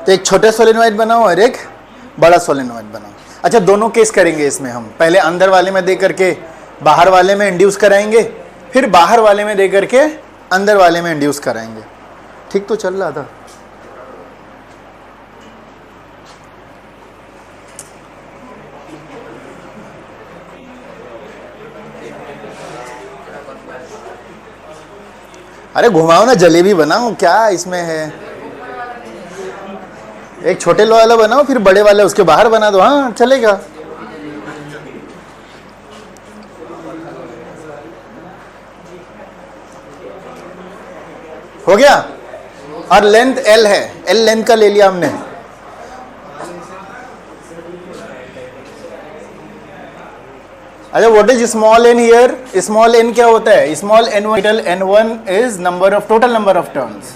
तो एक छोटे सोलेनॉइड बनाओ और एक बड़ा सोलेनॉइड बनाओ। अच्छा, दोनों केस करेंगे इसमें हम। पहले अंदर वाले में दे करके बाहर वाले में इंड्यूस कराएंगे, फिर बाहर वाले में दे करके अंदर वाले में इंड्यूस कराएंगे। ठीक तो चल रहा था? अरे घुमाओ ना, जलेबी बनाओ, क्या इसमें है? एक छोटे वाला बनाओ, फिर बड़े वाले उसके बाहर बना दो। हाँ चलेगा। हो गया। और लेंथ L है, L लेंथ का ले लिया हमने। अच्छा, what is small n here? Small n क्या होता है? Small n1 n1 is number of total number of turns,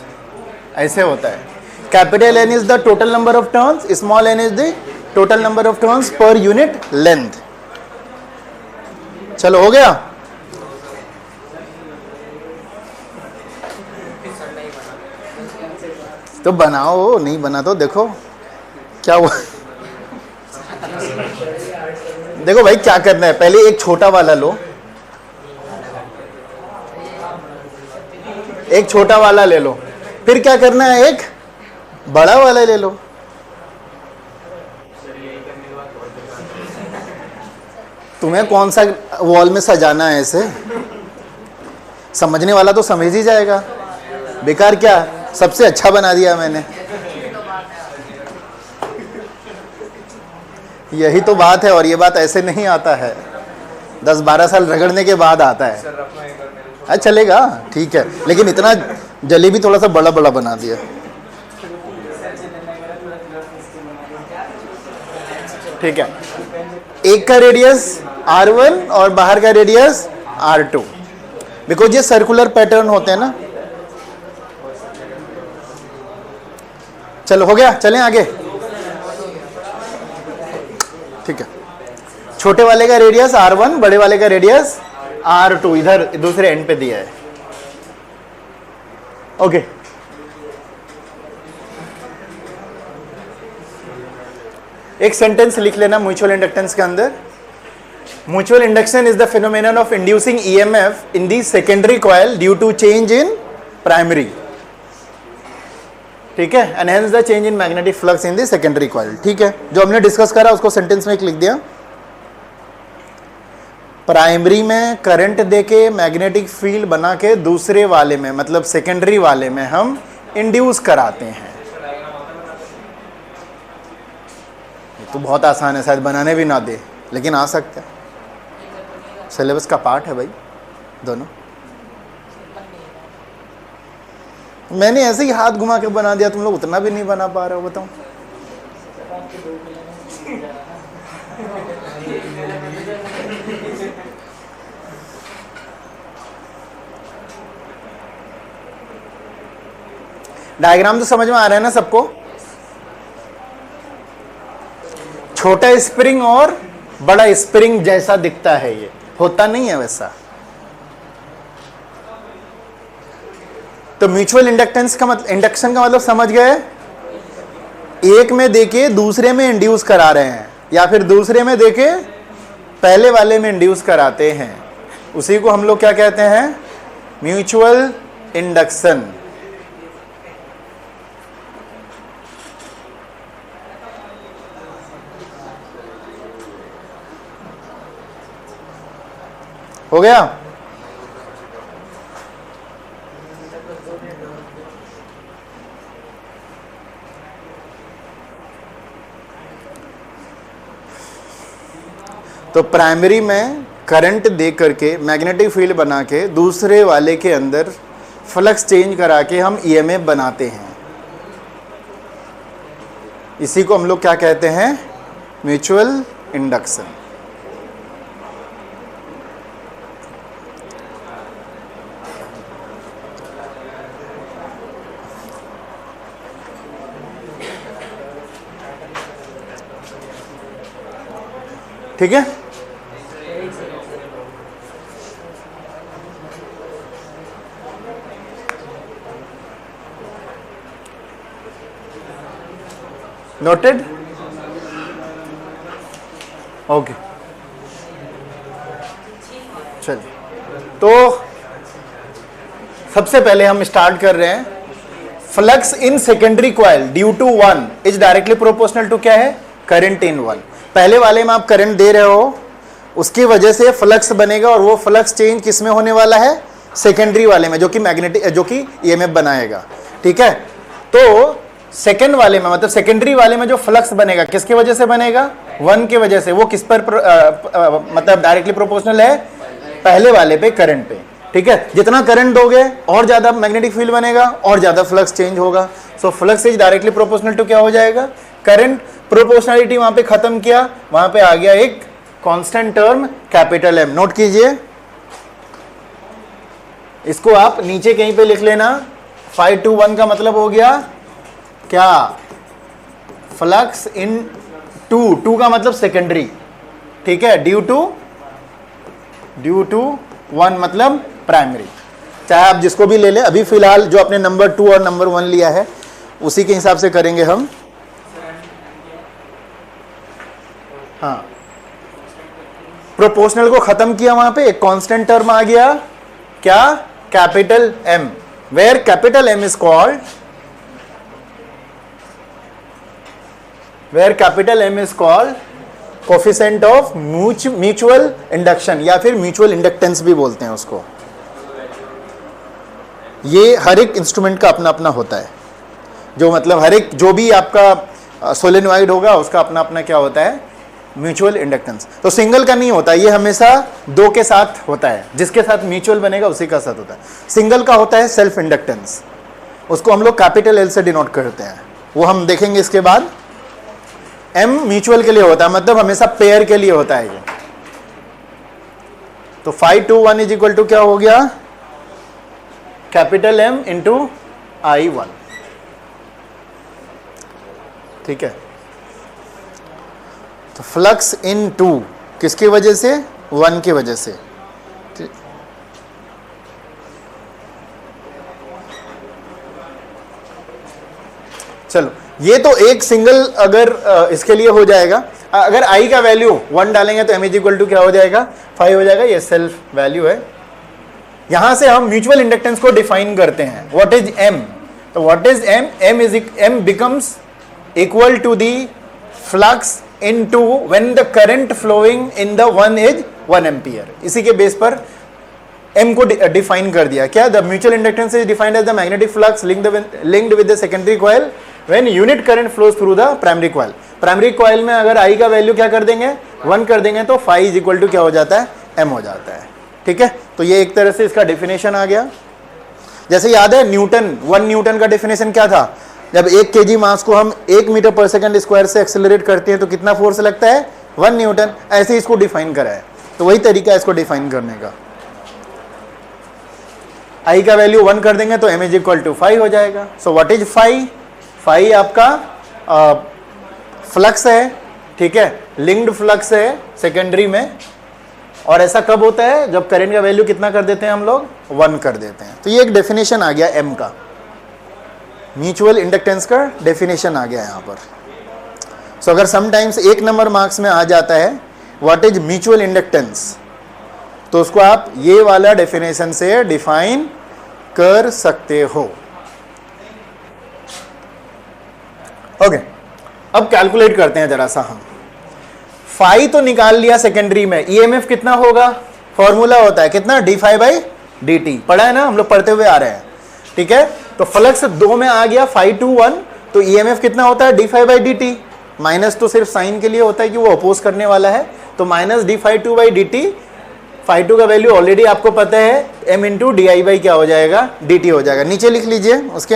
ऐसे होता है। Capital N is the total number of turns, small n is the total number of turns per unit length. चलो हो गया। तो बनाओ, नहीं बना तो देखो क्या हुआ। देखो भाई क्या करना है, पहले एक छोटा वाला लो, एक छोटा वाला ले लो, फिर क्या करना है, एक बड़ा वाला ले लो। तुम्हें कौन सा वॉल में सजाना है ऐसे? समझने वाला तो समझ ही जाएगा। बेकार क्या, सबसे अच्छा बना दिया मैंने। यही तो बात है, और ये बात ऐसे नहीं आता है, 10-12 साल रगड़ने के बाद आता है। अच्छा चलेगा, ठीक है, लेकिन इतना जलेबी थोड़ा सा बड़ा बड़ा बना दिया। ठीक है, एक का रेडियस R1 और बाहर का रेडियस R2, बिकॉज ये सर्कुलर पैटर्न होते हैं ना। चलो हो गया, चलें आगे। ठीक है, छोटे वाले का रेडियस R1, बड़े वाले का रेडियस R2 इधर दूसरे एंड पे दिया है। ओके, एक सेंटेंस लिख लेना म्यूचुअल इंडक्टेंस के अंदर। Mutual induction is the phenomenon of inducing EMF in the secondary coil due to change in primary. ठीक है, and hence the change in magnetic flux in the secondary coil. ठीक है, जो हमने डिस्कस करा उसको सेंटेंस में एक लिख दिया। प्राइमरी में करंट देके मैग्नेटिक फील्ड बना के दूसरे वाले में, मतलब सेकेंडरी वाले में हम इंड्यूस कराते हैं। तो बहुत आसान है, शायद बनाने भी ना दे, लेकिन आ सकता है। सिलेबस का पार्ट है भाई दोनों। मैंने ऐसे ही हाथ घुमा के बना दिया, तुम लोग उतना भी नहीं बना पा रहे हो, बताओ। डायग्राम तो समझ में आ रहा है ना सबको? छोटा स्प्रिंग और बड़ा स्प्रिंग जैसा दिखता है, ये होता नहीं है वैसा। तो म्यूचुअल इंडक्टेंस का मतलब, इंडक्शन का मतलब समझ गए? एक में देके दूसरे में इंड्यूस करा रहे हैं, या फिर दूसरे में देके पहले वाले में इंड्यूस कराते हैं, उसी को हम लोग क्या कहते हैं? Mutual induction. हो गया? तो प्राइमरी में करंट दे करके मैग्नेटिक फील्ड बना के दूसरे वाले के अंदर फ्लक्स चेंज करा के हम EMF बनाते हैं। इसी को हम लोग क्या कहते हैं? Mutual induction. ठीक है, नोटेड? ओके, चलिए तो सबसे पहले हम स्टार्ट कर रहे हैं। Flux in secondary coil due to 1 is directly proportional to क्या है? Current in 1। पहले वाले में आप करंट दे रहे हो, उसकी वजह से फ्लक्स बनेगा और वो फ्लक्स चेंज किस में होने वाला है? सेकेंडरी वाले में, जो कि मैग्नेटिक, जो कि ईएमएफ बनाएगा। ठीक है, तो सेकेंड वाले में, मतलब सेकेंडरी वाले में जो फ्लक्स बनेगा किसकी वजह से बनेगा? 1 की वजह से। वो किस पर मतलब डायरेक्टली प्रोपोर्शनल है? पहले वाले पे, करंट पे। ठीक है, जितना करंट दोगे और ज्यादा मैग्नेटिक फील्ड बनेगा और ज्यादा फ्लक्स चेंज होगा। So flux is directly proportional to क्या हो जाएगा? करंट। प्रोपोर्शनलिटी वहां पे खत्म किया, वहां पे आ गया एक constant term capital M. Note कीजिए, इसको आप नीचे कहीं पे लिख लेना। 5 to 1 का मतलब हो गया क्या? फ्लक्स इन 2 का मतलब सेकेंडरी। ठीक है, ड्यू टू 1 मतलब प्राइमरी। चाहे आप जिसको भी ले लें, अभी फिलहाल जो अपने नंबर 2 और नंबर 1 लिया है उसी के हिसाब से करेंगे हम। हाँ, प्रोपोर्शनल को खत्म किया, वहां पे एक कांस्टेंट टर्म आ गया क्या? Capital M. Where capital M is called, coefficient of mutual induction, या फिर म्यूचुअल इंडक्टेंस भी बोलते हैं उसको। ये हर एक इंस्ट्रूमेंट का अपना अपना होता है, जो मतलब हर एक जो भी आपका सोलेनॉइड होगा उसका अपना अपना क्या होता है? Mutual inductance. तो सिंगल का नहीं होता, ये हमेशा 2 के साथ होता है। जिसके साथ म्यूचुअल बनेगा उसी का साथ होता है। सिंगल का होता है सेल्फ इंडक्टेंस, उसको हम लोग कैपिटल एल से डिनोट करते हैं, वो हम देखेंगे इसके बाद। एम म्यूचुअल के लिए होता है, मतलब हमेशा पेयर के लिए होता है ये। तो 5 to 1 इज इक्वल टू क्या हो गया? Capital M into I1। ठीक है, तो फ्लक्स इन 2 किसकी वजह से? 1 की वजह से। चलो, ये तो एक सिंगल अगर इसके लिए हो जाएगा। अगर I का वैल्यू 1 डालेंगे तो M इज इक्वल टू क्या हो जाएगा? 5 हो जाएगा। ये सेल्फ वैल्यू है। यहां से हम म्यूचुअल इंडक्टेंस को डिफाइन करते हैं। What is M? तो what is M? M becomes equal to the flux into when the current flowing in the 1 is 1 ampere. इसी के बेस पर M को डिफाइन कर दिया। क्या? The mutual inductance is defined as the magnetic flux linked with the secondary coil when unit current flows through the primary coil. Primary coil में अगर I का वैल्यू क्या कर देंगे? 1 कर देंगे तो 5 इज इक्वल टू क्या हो जाता है? M हो जाता है। ठीक है, तो ये एक तरह से इसका डेफिनेशन आ गया। जैसे याद है न्यूटन, 1 न्यूटन का डेफिनेशन क्या था? जब 1 kg मास को हम 1 मीटर पर सेकंड स्क्वायर से एक्सेलरेट करते हैं तो कितना फोर्स लगता है? 1 न्यूटन। ऐसे ही इसको डिफाइन करा है, तो वही तरीका है इसको डिफाइन करने का। I का वैल्यू 1 कर देंगे तो M इज इक्वल टू 5 हो जाएगा। So what is 5? 5 आपका फ्लक्स है। ठीक है, लिंक्ड फ्लक्स है सेकेंडरी में। और ऐसा कब होता है? जब करंट का वैल्यू कितना कर देते हैं हम लोग? 1 कर देते हैं। तो ये एक डेफिनेशन आ गया M का, म्यूचुअल इंडक्टेंस का डेफिनेशन आ गया यहाँ पर। सो अगर समटाइम्स 1 नंबर मार्क्स में आ जाता है व्हाट इज म्यूचुअल इंडक्टेंस, तो उसको आप ये वाला डेफिनेशन से डिफाइन कर सकते हो। ओके, अब कैलकुलेट करते हैं जरा सा हम। फाई तो निकाल लिया सेकेंडरी में, ईएमएफ कितना होगा? फॉर्मूला होता है कितना? d∅dt। पढ़ा है ना, हम लोग पढ़ते हुए आ रहे हैं। ठीक है, तो फ्लक्स 2 में आ गया 5 to 1, तो ईएमएफ कितना होता है? d∅dt। माइनस तो सिर्फ साइन के लिए होता है कि वो अपोज करने वाला है, तो माइनस d∅2/dt। φ2 का वैल्यू ऑलरेडी आपको पता है, m इंटू डी क्या हो जाएगा? dt हो जाएगा। नीचे लिख लीजिए उसके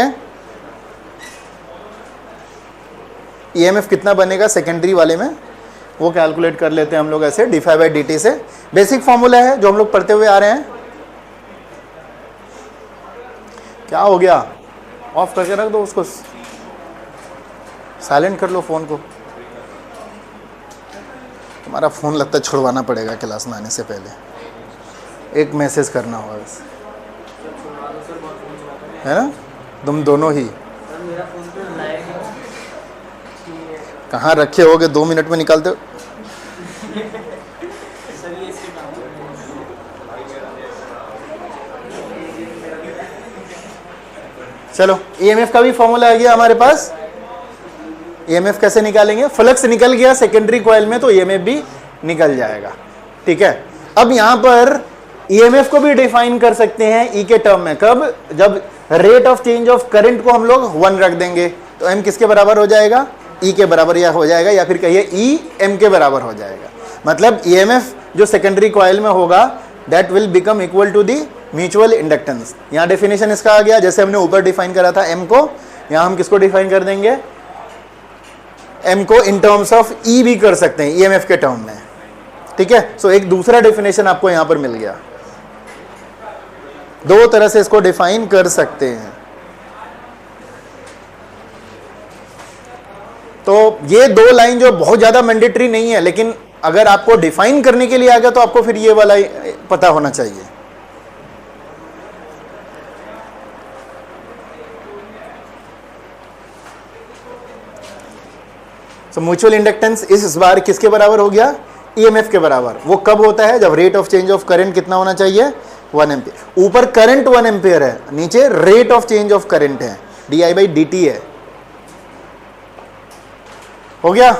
ईएमएफ कितना बनेगा सेकेंडरी वाले में, वो कैलकुलेट कर लेते हैं हम लोग ऐसे d∅dt से। बेसिक फॉर्मूला है जो हम लोग पढ़ते हुए आ रहे हैं। क्या हो गया? ऑफ करके रख दो उसको, साइलेंट कर लो फोन को। तुम्हारा फोन लगता है छुड़वाना पड़ेगा क्लास में आने से पहले। एक मैसेज करना होगा बस, है ना? तुम दोनों ही कहाँ रखे होगे, 2 मिनट में निकालते हो। चलो ईएमएफ का भी फॉर्मूला आ गया हमारे पास। ईएमएफ कैसे निकालेंगे, फ्लक्स निकल गया सेकेंडरी कॉइल में तो ईएमएफ भी निकल जाएगा। ठीक है, अब यहां पर ईएमएफ को भी डिफाइन कर सकते हैं ई के टर्म में। कब, जब rate of change of current को हम लोग 1 रख देंगे तो एम किसके बराबर हो जाएगा, ई के बराबर या हो जाएगा, या फिर कहिए ई एम के बराबर हो जाएगा। मतलब ईएमएफ जो सेकेंडरी कॉइल में होगा that will become equal to the mutual inductance. यहां डेफिनेशन इसका आ गया, जैसे हमने ऊपर डिफाइन करा था एम को, यहां हम किसको डिफाइन कर देंगे, एम को इन टर्म्स ऑफ ई भी कर सकते हैं ईएमएफ के टर्म में। ठीक है, सो एक दूसरा डेफिनेशन आपको यहां पर मिल गया। 2 तरह से इसको डिफाइन कर सकते हैं। तो ये 2 लाइन जो बहुत ज्यादा मैंडेटरी नहीं है, लेकिन अगर आपको डिफाइन करने के लिए आ गया तो आपको फिर ये वाला पता होना चाहिए। तो म्यूचुअल इंडक्टेंस इस बार किसके बराबर हो गया, ईएमएफ के बराबर। वो कब होता है, जब rate of change of current कितना होना चाहिए, 1 एम्पियर। ऊपर करंट 1 एम्पियर है, नीचे rate of change of current है, di/dt है। हो गया,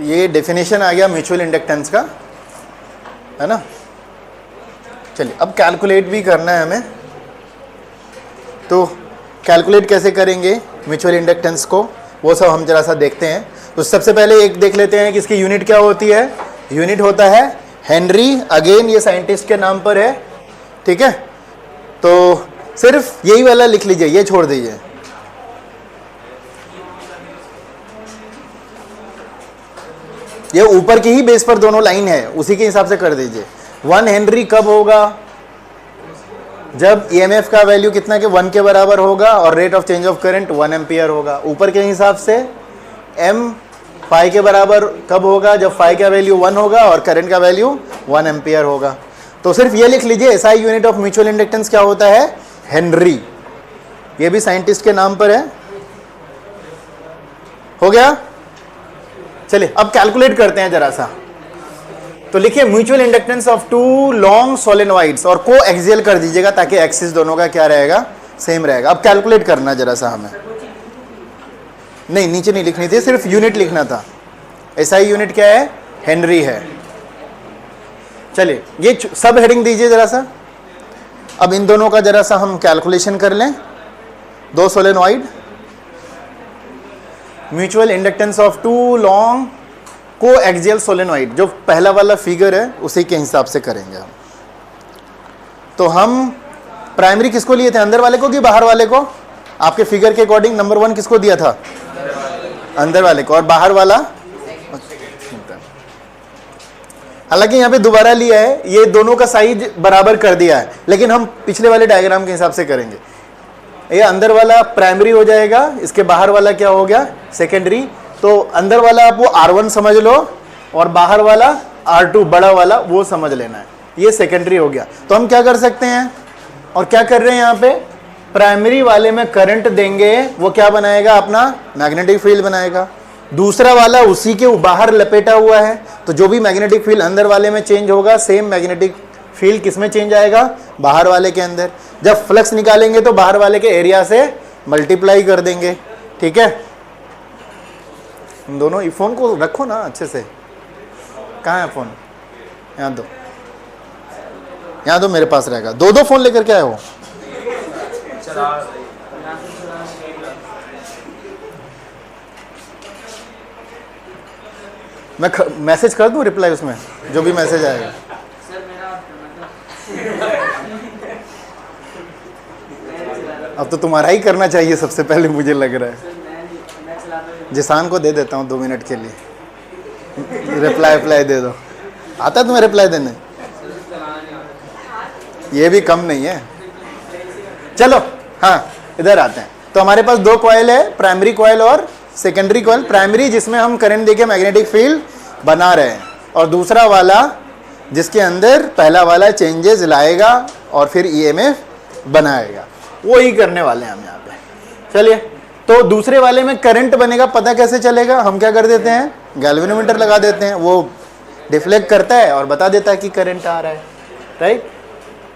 ये डेफिनेशन आ गया म्यूचुअल इंडक्टेंस का, है ना। चलिए अब कैलकुलेट भी करना है हमें, तो कैलकुलेट कैसे करेंगे म्यूचुअल इंडक्टेंस को, वो सब हम जरा सा देखते हैं। तो सबसे पहले एक देख लेते हैं कि इसकी यूनिट क्या होती है। यूनिट होता है हेनरी, अगेन ये साइंटिस्ट के नाम पर है। ठीक है, तो सिर्फ यही वाला लिख लीजिए, ये छोड़ दीजिए। ये ऊपर की ही बेस पर दोनों लाइन है, उसी के हिसाब से कर दीजिए। 1 हेनरी कब होगा, जब ईएमएफ का वैल्यू कितना के 1 के बराबर होगा और rate of change of current 1 ampere होगा। ऊपर के हिसाब से एम फाई के बराबर कब होगा, जब फाई का वैल्यू 1 होगा और करंट का वैल्यू 1 एम्पियर होगा। तो सिर्फ ये लिख लीजिए, SI unit of mutual inductance क्या होता है, हेनरी। ये भी साइंटिस्ट के नाम पर है। हो गया, चलिए अब कैलकुलेट करते हैं जरा सा। तो लिखिए म्यूचुअल इंडक्टेंस ऑफ 2 लॉन्ग सोलेनोइड्स, और को एक्सियल कर दीजिएगा ताकि एक्सिस दोनों का क्या रहेगा, सेम रहेगा। अब कैलकुलेट करना जरा सा हमें, नहीं नीचे नहीं लिखनी थी, सिर्फ यूनिट लिखना था। एसआई यूनिट क्या है, हेनरी है। चलिए ये सब हेडिंग दीजिए जरा सा। अब इन दोनों का जरा सा हम कैलकुलेशन कर लें। 2 solenoid, mutual inductance of 2 long को एक्सियल सोलेनोइड, जो पहला वाला फिगर है उसी के हिसाब से करेंगे हम। तो हम प्राइमरी किसको लिए थे, अंदर वाले को कि बाहर वाले को? आपके फिगर के अकॉर्डिंग नंबर 1 किसको दिया था, अंदर वाले को, और बाहर वाला। हालांकि यहाँ पे दोबारा लिया है, ये दोनों का साइज बराबर कर दिया है, लेकिन हम पिछले वाले डायग्राम के हिसाब से करेंगे। ये अंदर वाला प्राइमरी हो जाएगा, इसके बाहर वाला क्या हो गया, सेकेंडरी। तो अंदर वाला आप वो R1 समझ लो और बाहर वाला R2 बड़ा वाला वो समझ लेना है, ये सेकेंडरी हो गया। तो हम क्या कर सकते हैं, और क्या कर रहे हैं यहाँ पे, प्राइमरी वाले में करंट देंगे, वो क्या बनाएगा, अपना मैग्नेटिक फील्ड बनाएगा। दूसरा वाला उसी के बाहर लपेटा हुआ है, तो जो भी मैग्नेटिक फील्ड अंदर वाले में चेंज होगा, सेम मैग्नेटिक फील्ड किस में चेंज आएगा, बाहर वाले के अंदर। जब फ्लक्स निकालेंगे तो बाहर वाले के एरिया से मल्टीप्लाई कर देंगे। ठीक है, इन दोनों, फोन को रखो ना अच्छे से। कहाँ है फोन, यहाँ दो, यहाँ दो, मेरे पास रहेगा। 2 फोन लेकर के आए हो। मैं मैसेज कर दूं रिप्लाई उसमें, जो भी मैसेज आएगा। अब तो तुम्हारा ही करना चाहिए सबसे पहले, मुझे लग रहा है। जिसान को दे देता हूँ 2 मिनट के लिए, रिप्लाई दे दो। आता है तुम्हें रिप्लाई देने? ये भी कम नहीं है। चलो हाँ, इधर आते हैं। तो हमारे पास 2 कॉइल है, प्राइमरी कॉइल और सेकेंडरी कॉइल। प्राइमरी जिसमें हम करंट देके मैग्नेटिक फील्ड बना रहे हैं, और दूसरा वाला जिसके अंदर पहला वाला चेंजेस लाएगा और फिर ईएमएफ बनाएगा, वो ही करने वाले हैं हम यहाँ पे। चलिए, तो दूसरे वाले में करंट बनेगा, पता कैसे चलेगा? हम क्या कर देते हैं, गैल्वेनोमीटर लगा देते हैं, वो डिफ्लेक्ट करता है और बता देता है कि करंट आ रहा है, राइट।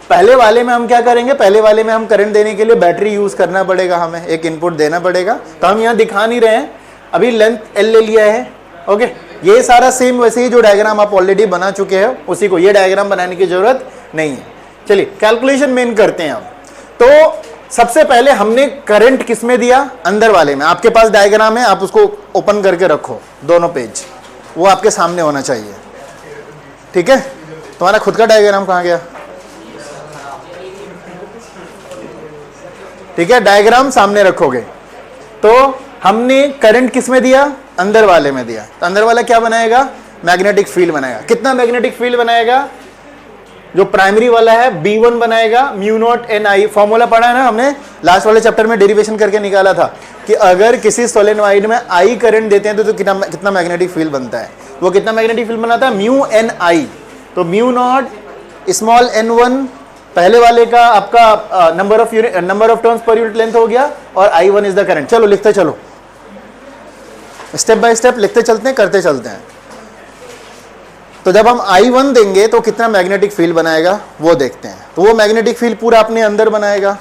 पहले वाले में हम क्या करेंगे, पहले वाले में हम करंट देने के लिए बैटरी यूज करना पड़ेगा, हमें एक इनपुट देना पड़ेगा। तो हम यहाँ दिखा नहीं रहे हैं, अभी लेंथ L ले लिया है, ओके। ये सारा सेम वैसे ही जो डायग्राम आप ऑलरेडी बना चुके हैं उसी को, ये डायग्राम बनाने की जरूरत नहीं है। चलिए कैलकुलेशन मेन करते हैं हम। तो सबसे पहले हमने करंट किस में दिया, अंदर वाले में। आपके पास डायग्राम है, आप उसको ओपन करके रखो, दोनों पेज वो आपके सामने होना चाहिए, ठीक है। तुम्हारा खुद का डायग्राम कहाँ गया? ठीक है, डायग्राम सामने रखोगे। तो हमने करंट किस में दिया, अंदर वाले में दिया। तो अंदर वाला क्या बनाएगा, मैग्नेटिक फील्ड बनाएगा। कितना मैग्नेटिक फील्ड बनाएगा? जो प्राइमरी वाला है B1 बनाएगा म्यू नॉट NI। फॉर्मूला पढ़ा है ना हमने, लास्ट वाले चैप्टर में डेरिवेशन करके निकाला था कि अगर किसी सोलेनोइड में I करंट देते हैं तो कितना मैग्नेटिक फील्ड बनता है। वो कितना मैग्नेटिक फील्ड बनाता है, म्यू NI। तो म्यू नॉट स्मॉल n1 पहले वाले का आपका number of turns per unit length हो गया, और I1 इज द करंट। चलो लिखते चलो, स्टेप बाय स्टेप लिखते चलते हैं, करते चलते हैं। तो जब हम I1 देंगे तो कितना मैग्नेटिक फील्ड बनाएगा वो देखते हैं। तो वो मैग्नेटिक फील्ड पूरा अपने अंदर बनाएगा।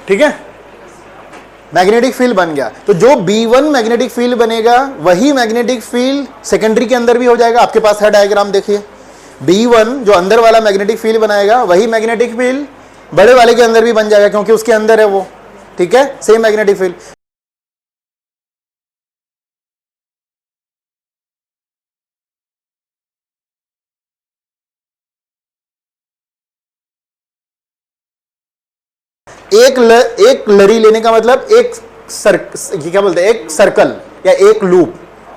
ठीक है, मैग्नेटिक फील्ड बन गया। तो जो B1 मैग्नेटिक फील्ड बनेगा वही मैग्नेटिक फील्ड सेकेंडरी के अंदर भी हो जाएगा। आपके पास है डायग्राम, देखिए। B1 जो अंदर वाला मैग्नेटिक फील्ड बनाएगा वही मैग्नेटिक फील्ड बड़े वाले के अंदर भी बन जाएगा, क्योंकि उसके अंदर है वो, ठीक है, सेम मैग्नेटिक फील्ड। एक लरी लेने का मतलब एक क्या बोलते हैं, एक सर्कल या एक लूप,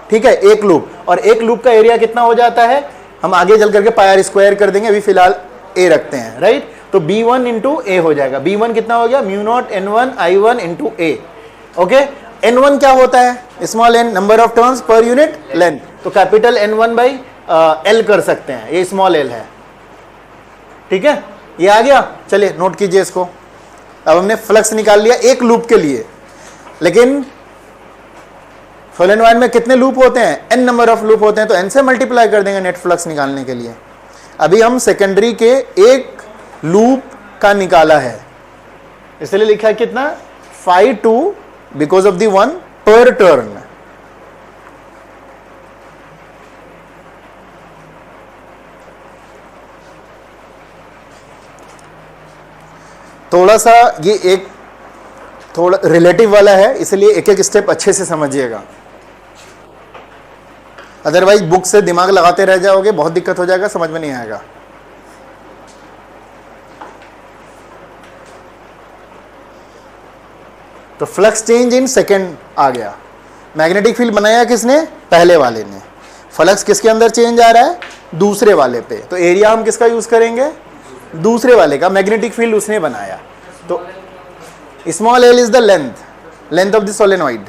ठीक है, एक लूप। और एक लूप का एरिया कितना हो जाता है, हम आगे चल करके पाई r स्क्वायर कर देंगे, अभी फिलहाल a रखते हैं, राइट। तो B1 इंटू ए हो जाएगा। B1 कितना हो गया, mu not N1 I1 into a, okay. N1 क्या होता है, small n, number of turns per unit length. तो कैपिटल N1 बाई L कर सकते हैं, ये स्मॉल l है, ठीक है। ये आ गया, चलिए नोट कीजिए इसको। अब हमने फ्लक्स निकाल लिया एक लूप के लिए, लेकिन सोलेनोइड में कितने लूप होते हैं, n नंबर ऑफ लूप होते हैं, तो n से मल्टीप्लाई कर देंगे नेट फ्लक्स निकालने के लिए। अभी हम सेकेंडरी के एक लूप का निकाला है, इसलिए लिखा है कितना, phi2 because of the one पर टर्न। थोड़ा सा ये एक थोड़ा रिलेटिव वाला है, इसलिए एक एक स्टेप अच्छे से समझिएगा, अदरवाइज बुक से दिमाग लगाते रह जाओगे, बहुत दिक्कत हो जाएगा, समझ में नहीं आएगा। तो फ्लक्स चेंज इन सेकेंड आ गया। मैग्नेटिक फील्ड बनाया किसने, पहले वाले ने। फ्लक्स किसके अंदर चेंज आ रहा है, दूसरे वाले पे। तो एरिया हम किसका यूज करेंगे, दूसरे वाले का। मैग्नेटिक फील्ड उसने बनाया, तो small l is the length of the solenoid,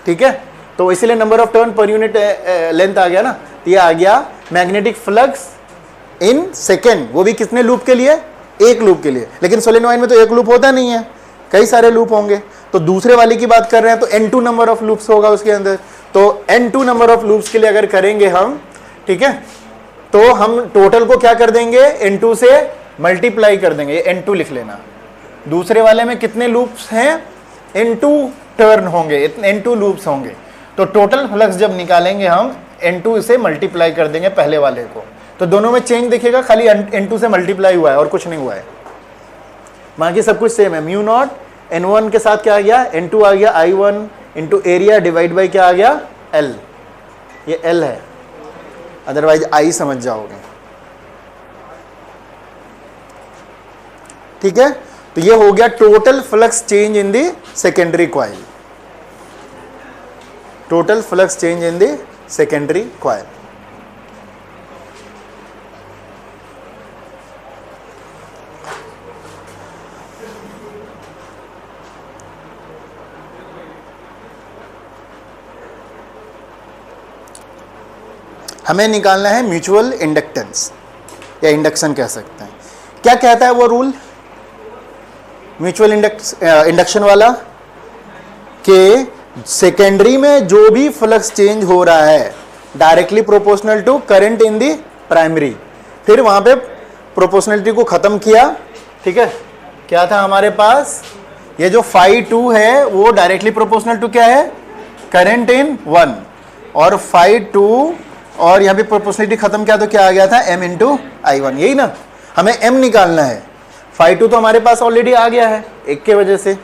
ठीक है। तो इसलिए number of turn per unit length आ गया ना, तो ये आ गया मैग्नेटिक फ्लक्स इन सेकेंड। वो भी कितने लूप के लिए, एक लूप के लिए। लेकिन सोलेनोइड में तो एक लूप होता नहीं है, कई सारे लूप होंगे। तो दूसरे वाले की बात कर रहे हैं तो N2 नंबर ऑफ लूप्स होगा उसके अंदर। तो N2 नंबर ऑफ लूप्स के लिए अगर करेंगे हम, ठीक है, तो हम टोटल को क्या कर देंगे, N2 से मल्टीप्लाई कर देंगे। N2 लिख लेना। दूसरे वाले में कितने लूप्स हैं, N2 टर्न होंगे, N2 लूप्स होंगे। तो टोटल फ्लक्स जब निकालेंगे हम N2 से मल्टीप्लाई कर देंगे पहले वाले को, तो दोनों में चेंज दिखेगा, खाली N2 से मल्टीप्लाई हुआ है और कुछ नहीं हुआ है, बाकी सब कुछ सेम है। म्यू नॉट N1 के साथ क्या आ गया, N2 आ गया, I1 into area divide by क्या आ गया, L, ये L है, अदरवाइज I समझ जाओगे। ठीक है, तो ये हो गया total flux change in the secondary coil, total flux change in the secondary coil. हमें निकालना है म्यूचुअल इंडक्टेंस या इंडक्शन कह सकते हैं। क्या कहता है वो रूल म्यूचुअल इंडक्शन वाला, कि सेकेंडरी में जो भी फ्लक्स चेंज हो रहा है directly proportional to current in the primary. फिर वहां पे प्रोपोर्शनलिटी को खत्म किया, ठीक है, क्या था हमारे पास, ये जो phi2 है वो डायरेक्टली प्रोपोर्शनल टू क्या है, करंट इन 1, और phi2 और यहाँ पे प्रोपोर्शनलिटी खत्म किया तो क्या आ गया था, m इंटू I1, यही ना, हमें m निकालना है। phi2 तो हमारे पास ऑलरेडी आ गया है एक के वजह से,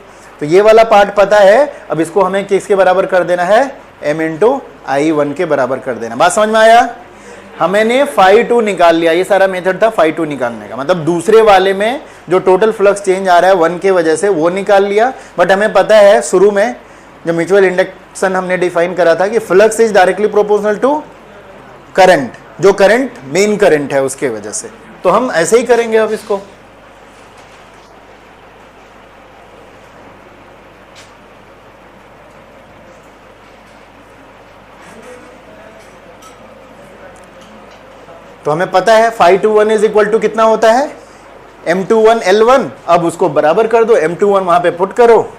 तो ये वाला पार्ट पता है, अब इसको हमें किसके बराबर कर देना है, m इंटू I1 के बराबर कर देना। बात समझ में आया, हमने phi2 निकाल लिया, ये सारा मेथड था phi2 निकालने का, मतलब दूसरे वाले में जो टोटल फ्लक्स चेंज आ रहा है 1 के वजह से वो निकाल लिया। बट हमें पता है शुरू में जब म्यूचुअल इंडक्शन हमने डिफाइन करा था कि flux is directly proportional to current, जो करंट मेन करंट है उसके वजह से, तो हम ऐसे ही करेंगे अब इसको। तो हमें पता है phi21 इज इक्वल टू कितना होता है, M21 L1, अब उसको बराबर कर दो, M21 वहां पे पुट करो,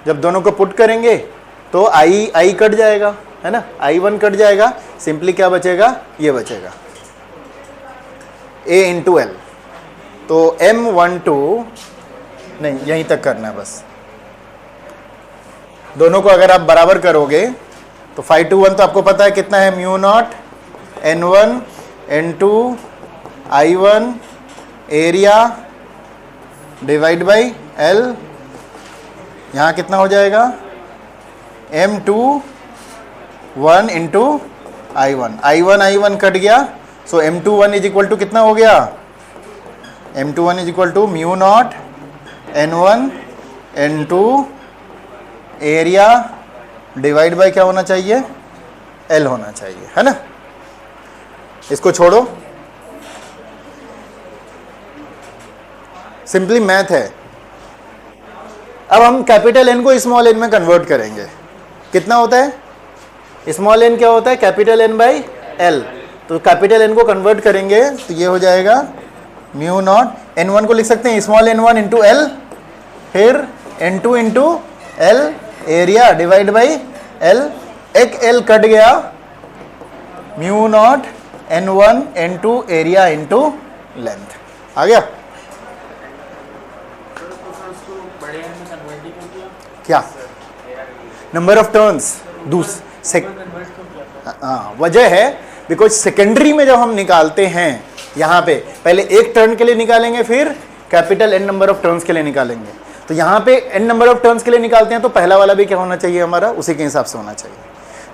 जब दोनों को पुट करेंगे तो I कट जाएगा, है ना, I1 कट जाएगा, सिंपली क्या बचेगा, ये बचेगा A इंटू L। तो M12 नहीं, यहीं तक करना है बस, दोनों को अगर आप बराबर करोगे तो phi21 तो आपको पता है कितना है, mu not N1 N2 I1 area divide by L, यहाँ कितना हो जाएगा, M21 इंटू I1 कट गया, सो M21 इज इक्वल टू कितना हो गया, M21 is equal to mu not N1 N2 area divide by क्या होना चाहिए, L होना चाहिए, है ना। इसको छोड़ो, सिंपली मैथ है। अब हम कैपिटल N को स्मॉल n में कन्वर्ट करेंगे, कितना होता है, स्मॉल n क्या होता है, कैपिटल N बाई L, तो कैपिटल N को कन्वर्ट करेंगे तो ये हो जाएगा म्यू नॉट, N1 को लिख सकते हैं स्मॉल n1 इंटू L, फिर N2 into L area divide by L, एक L कट गया, mu not N1 N2 area into length, आ गया क्या, नंबर ऑफ टर्न्स वजह है बिकॉज सेकेंडरी में जब हम निकालते हैं यहाँ पे पहले एक टर्न के लिए निकालेंगे, फिर capital N number of turns के लिए निकालेंगे, तो यहाँ पे N नंबर ऑफ टर्न्स के लिए निकालते हैं तो पहला वाला भी क्या होना चाहिए हमारा, उसी के हिसाब से होना चाहिए।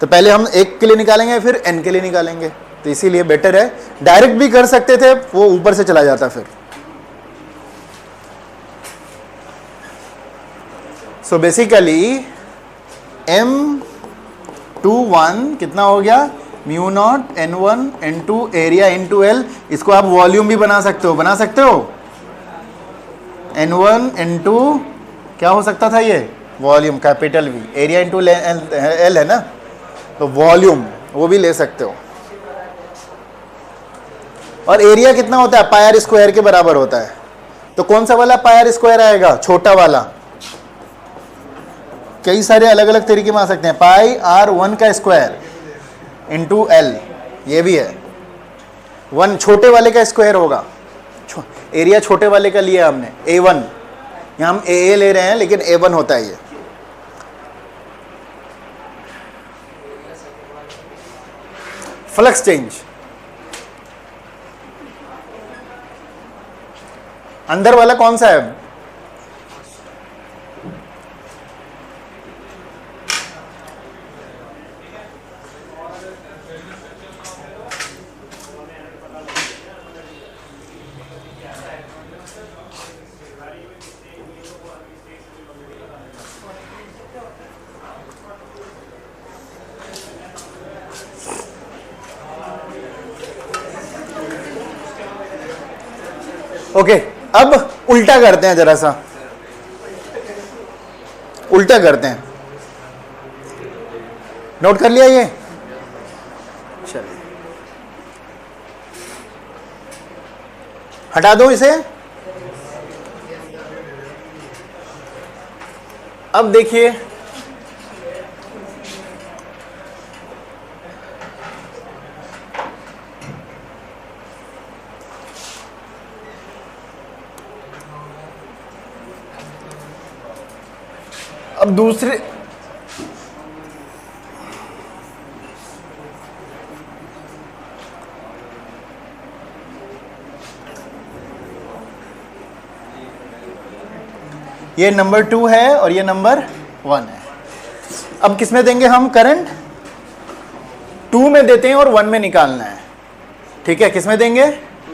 तो पहले हम एक के लिए निकालेंगे फिर N के लिए निकालेंगे, तो इसीलिए बेटर है, डायरेक्ट भी कर सकते थे, वो ऊपर से चला जाता फिर। सो बेसिकली M21 कितना हो गया, mu not N1 N2 area into L, इसको आप वॉल्यूम भी बना सकते हो, बना सकते हो, N1 N2 क्या हो सकता था ये, volume capital V, area into L है ना, तो वॉल्यूम वो भी ले सकते हो। और एरिया कितना होता है, पाई आर स्क्वायर के बराबर होता है, तो कौन सा वाला पाई आर स्क्वायर आएगा, छोटा वाला, कई सारे अलग अलग तरीके में आ सकते हैं, पाई R1 का स्क्वायर इंटू L, ये भी है, 1 छोटे वाले का स्क्वायर होगा, एरिया छोटे वाले का लिया हमने A1, यहाँ हम AA ले रहे हैं लेकिन A1 होता है ये। Flux change. अंदर वाला कौन सा है? ओके, अब उल्टा करते हैं, जरा सा उल्टा करते हैं। नोट कर लिया ये? चलिए हटा दो इसे। अब देखिए, अब दूसरे ये नंबर 2 है और ये नंबर 1 है। अब किस में देंगे हम करंट? 2 में देते हैं और 1 में निकालना है। ठीक है, किस में देंगे?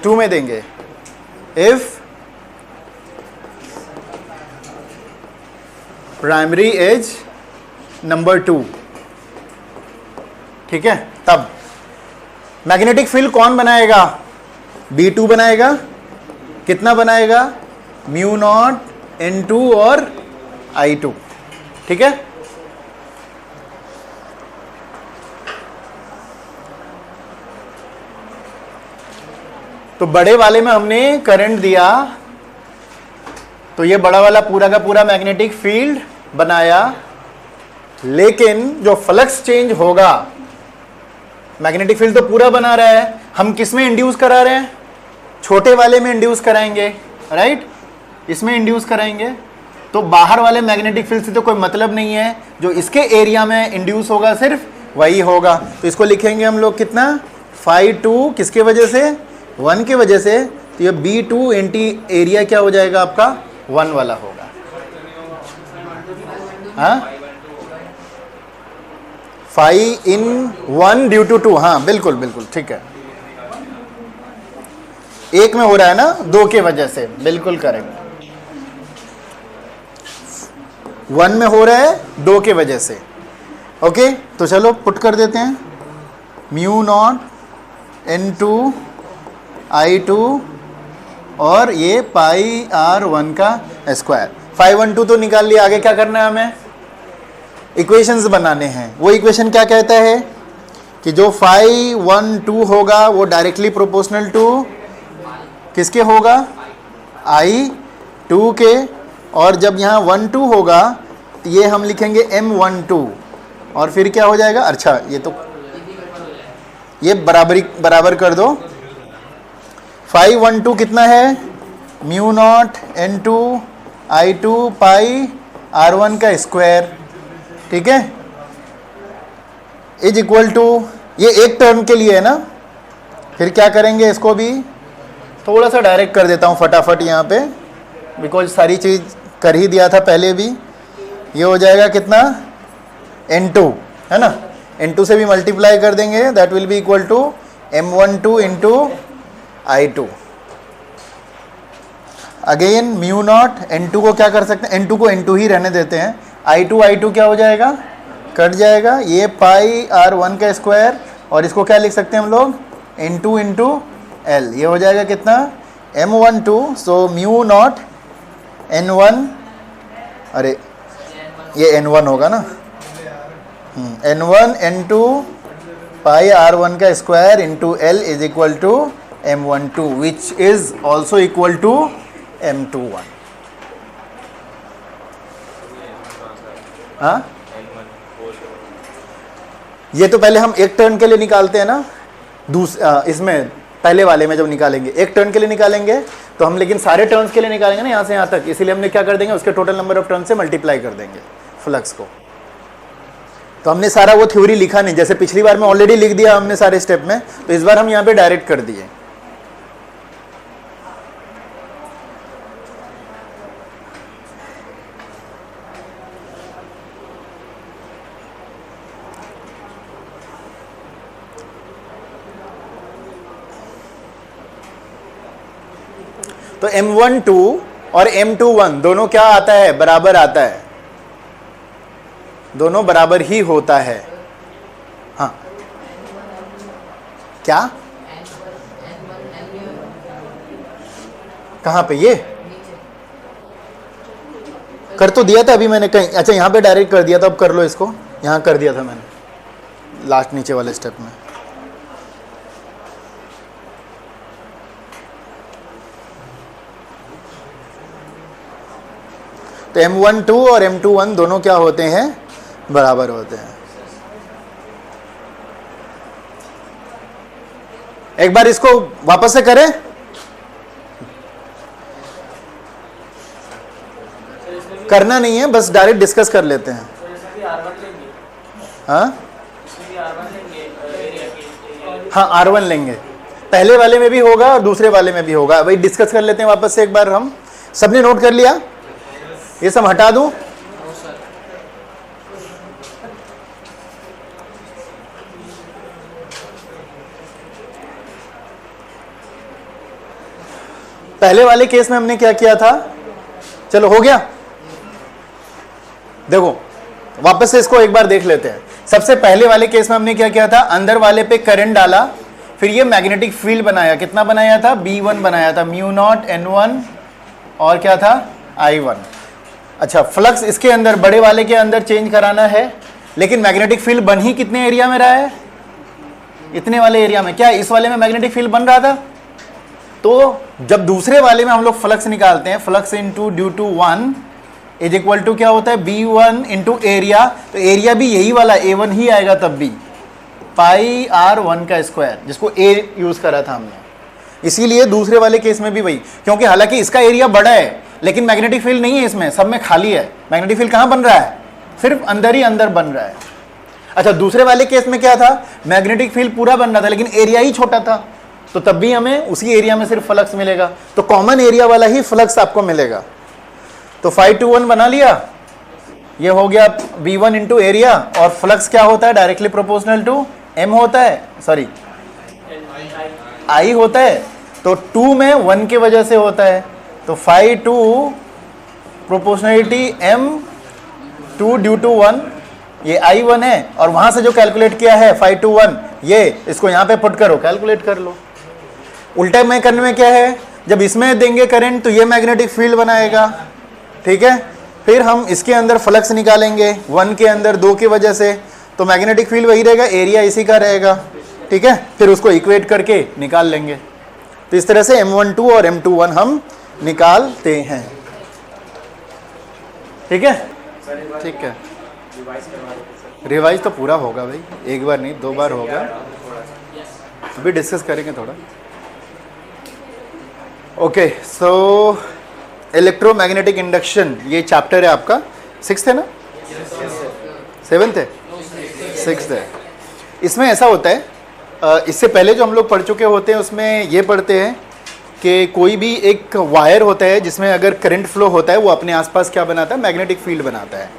2 में देंगे। इफ प्राइमरी एज नंबर 2, ठीक है, तब मैग्नेटिक फील्ड कौन बनाएगा? B2 बनाएगा। कितना बनाएगा? म्यू नॉट N2 और I2। ठीक है, तो बड़े वाले में हमने करंट दिया, तो ये बड़ा वाला पूरा का पूरा मैग्नेटिक फील्ड बनाया, लेकिन जो फ्लक्स चेंज होगा, मैग्नेटिक फील्ड तो पूरा बना रहा है, हम किस में इंड्यूस करा रहे हैं? छोटे वाले में इंड्यूस कराएंगे, राइट? इसमें इंड्यूस कराएंगे, तो बाहर वाले मैग्नेटिक फील्ड से तो कोई मतलब नहीं है, जो इसके एरिया में इंड्यूस होगा सिर्फ वही होगा। तो इसको लिखेंगे हम लोग कितना? φ2 किसके वजह से? 1 के वजह से। तो ये B2 इंटी एरिया क्या हो जाएगा आपका? 1 वाला होगा। हाँ, फाई इन 1 ड्यू टू 2। हाँ बिल्कुल बिल्कुल ठीक है, एक में हो रहा है ना, 2 के वजह से, बिल्कुल करेक्ट। 1 में हो रहा है 2 के वजह से। ओके, तो चलो पुट कर देते हैं, म्यू नॉट N2 I2 और ये पाई R1 का स्क्वायर। φ12 तो निकाल लिया, आगे क्या करना है हमें? इक्वेशंस बनाने हैं। वो इक्वेशन क्या कहता है कि जो φ12 होगा वो डायरेक्टली प्रोपोर्शनल टू किसके होगा? I2 के, और जब यहाँ 1-2 होगा तो ये हम लिखेंगे M12, और फिर क्या हो जाएगा? अच्छा ये तो ये बराबर कर दो। φ12 कितना है? म्यू नॉट N2 I2 पाई R1 का स्क्वायर, ठीक है, इज इक्वल टू, ये एक टर्म के लिए है ना, फिर क्या करेंगे? इसको भी थोड़ा सा डायरेक्ट कर देता हूँ फटाफट यहाँ पे, बिकॉज सारी चीज़ कर ही दिया था पहले भी। ये हो जाएगा कितना? N2 है ना, N2 से भी मल्टीप्लाई कर देंगे, that will be equal to M12 into I2। Again mu naught N2 को क्या कर सकते हैं? N2 को N2 ही रहने देते हैं। I2 क्या हो जाएगा? कट जाएगा। ये पाई R1 का स्क्वायर, और इसको क्या लिख सकते हैं हम लोग? N2 into L। ये हो जाएगा कितना? M12। So mu naught N1, अरे ये N1 होगा ना, N1 N2 पाई R1 का square into L is equal to M12, which is also equal to M21। हाँ, ये तो पहले हम एक टर्न के लिए निकालते हैं ना, इसमें पहले वाले में जब निकालेंगे एक टर्न के लिए निकालेंगे, तो हम लेकिन सारे टर्न्स के लिए निकालेंगे ना यहाँ से यहाँ तक, इसीलिए हमने क्या कर देंगे? उसके टोटल नंबर ऑफ टर्न से मल्टीप्लाई कर देंगे फ्लक्स को। तो हमने सारा वो थ्योरी लिखा नहीं, जैसे पिछली बार में ऑलरेडी लिख दिया हमने सारे स्टेप में, तो इस बार हम यहाँ पे डायरेक्ट कर दिए। तो M12 और M21 दोनों क्या आता है, बराबर आता है, दोनों बराबर ही होता है। हाँ क्या, कहाँ पे, ये कर तो दिया था अभी मैंने कहीं, अच्छा यहाँ पे डायरेक्ट कर दिया था, अब कर लो इसको, यहाँ कर दिया था मैंने लास्ट नीचे वाले स्टेप में। तो M12 और M21 दोनों क्या होते हैं, बराबर होते हैं। एक बार इसको वापस से करें, करना नहीं है, बस डायरेक्ट डिस्कस कर लेते हैं। हाँ हाँ R1 लेंगे, पहले वाले में भी होगा और दूसरे वाले में भी होगा, वही डिस्कस कर लेते हैं वापस से एक बार। हम सबने नोट कर लिया, ये सब हटा दूं, पहले वाले केस में हमने क्या किया था, चलो हो गया। देखो वापस से इसको एक बार देख लेते हैं। सबसे पहले वाले केस में हमने क्या किया था, अंदर वाले पे करंट डाला, फिर ये मैग्नेटिक फील्ड बनाया, कितना बनाया था, B1 बनाया था, म्यू नॉट N1 और क्या था, I1। अच्छा, फ्लक्स इसके अंदर बड़े वाले के अंदर चेंज कराना है, लेकिन मैग्नेटिक फील्ड बन ही कितने एरिया में रहा है, इतने वाले एरिया में। क्या इस वाले में मैग्नेटिक फील्ड बन रहा था? तो जब दूसरे वाले में हम लोग फ्लक्स निकालते हैं, flux into due to 1 is equal to क्या होता है, B1 इंटू एरिया, तो एरिया भी यही वाला A1 ही आएगा तब भी, पाई R1 का स्क्वायर, जिसको A यूज करा था हमने। इसीलिए दूसरे वाले केस में भी वही, क्योंकि हालांकि इसका एरिया बड़ा है लेकिन मैग्नेटिक फील्ड नहीं है इसमें, सब में खाली है। मैग्नेटिक फील्ड कहाँ बन रहा है, सिर्फ अंदर ही अंदर बन रहा है। अच्छा, दूसरे वाले केस में क्या था, मैग्नेटिक फील्ड पूरा बन रहा था लेकिन एरिया ही छोटा था, तो तब भी हमें उसी एरिया में सिर्फ फ्लक्स मिलेगा, तो कॉमन एरिया वाला ही फ्लक्स आपको मिलेगा। तो 5 to 1 बना लिया, ये हो गया B1 इंटू एरिया, और फ्लक्स क्या होता है, डायरेक्टली प्रोपोर्शनल टू M होता है, सॉरी I होता है, तो 2 में 1 की वजह से होता है, तो 5 to proportionality M2 due to 1, ये I1 है, और वहां से जो कैलकुलेट किया है 5 to 1, ये इसको यहाँ पे पुट करो, कैलकुलेट कर लो। उल्टा में करने में क्या है, जब इसमें देंगे करंट तो ये मैग्नेटिक फील्ड बनाएगा, ठीक है, फिर हम इसके अंदर फ्लक्स निकालेंगे 1 के अंदर 2 की वजह से, तो मैग्नेटिक फील्ड वही रहेगा, एरिया इसी का रहेगा, ठीक है, फिर उसको इक्वेट करके निकाल लेंगे। तो इस तरह से M12 और M21 हम निकालते हैं, ठीक है, ठीक है। रिवाइज तो पूरा होगा भाई, एक बार नहीं 2 बार होगा, अभी डिस्कस करेंगे थोड़ा। ओके, सो इलेक्ट्रोमैग्नेटिक इंडक्शन, ये चैप्टर है आपका 6th है ना, 7th है, 6th है। इसमें ऐसा होता है, इससे पहले जो हम लोग पढ़ चुके होते हैं उसमें ये पढ़ते हैं कि कोई भी एक वायर होता है जिसमें अगर करंट फ्लो होता है वो अपने आसपास क्या बनाता है, मैग्नेटिक फील्ड बनाता है।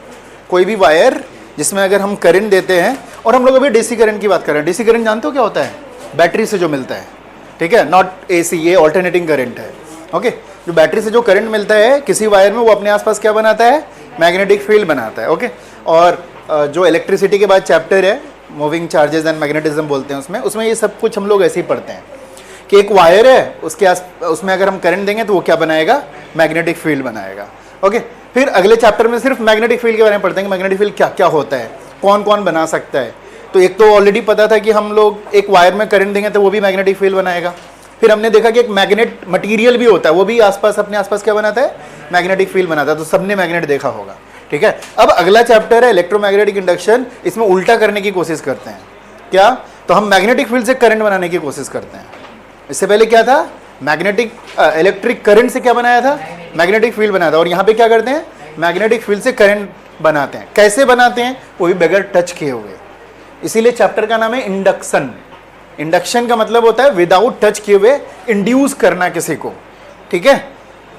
कोई भी वायर जिसमें अगर हम करंट देते हैं, और हम लोग अभी डीसी करंट की बात कर रहे हैं, डीसी करंट जानते हो क्या होता है, बैटरी से जो मिलता है, ठीक है, नॉट एसी, ये ऑल्टरनेटिंग करंट है। ओके, जो बैटरी से जो करंट मिलता है किसी वायर में, वो अपने आसपास क्या बनाता है, मैग्नेटिक फील्ड बनाता है। ओके, और जो इलेक्ट्रिसिटी के बाद चैप्टर है मूविंग चार्जेस एंड मैग्नेटिज्म बोलते हैं, उसमें ये सब कुछ हम लोग ऐसे ही पढ़ते हैं कि एक वायर है, उसमें अगर हम करंट देंगे तो वो क्या बनाएगा, मैग्नेटिक फील्ड बनाएगा। ओके, फिर अगले चैप्टर में सिर्फ मैग्नेटिक फील्ड के बारे में पढ़ते हैं कि मैग्नेटिक फील्ड क्या क्या होता है, कौन कौन बना सकता है। तो एक तो ऑलरेडी पता था कि हम लोग एक वायर में करंट देंगे तो वो भी मैग्नेटिक फील्ड बनाएगा। फिर हमने देखा कि एक मैग्नेट मटेरियल भी होता है, वो भी आसपास अपने आसपास क्या बनाता है, मैग्नेटिक फील्ड बनाता है। तो सबने मैग्नेट देखा होगा, ठीक है। अब अगला चैप्टर है इलेक्ट्रोमैग्नेटिक इंडक्शन, इसमें उल्टा करने की कोशिश करते हैं। क्या, तो हम मैग्नेटिक फील्ड से करंट बनाने की कोशिश करते हैं। इससे पहले क्या था, मैग्नेटिक इलेक्ट्रिक करंट से क्या बनाया था, मैग्नेटिक फील्ड बनाया था, और यहाँ पे क्या करते हैं, मैग्नेटिक फील्ड से करंट बनाते हैं। कैसे बनाते हैं? वो भी बगैर टच किए हुए। इसीलिए चैप्टर का नाम है इंडक्शन। इंडक्शन का मतलब होता है विदाउट टच किए हुए इंड्यूस करना किसी को, ठीक है।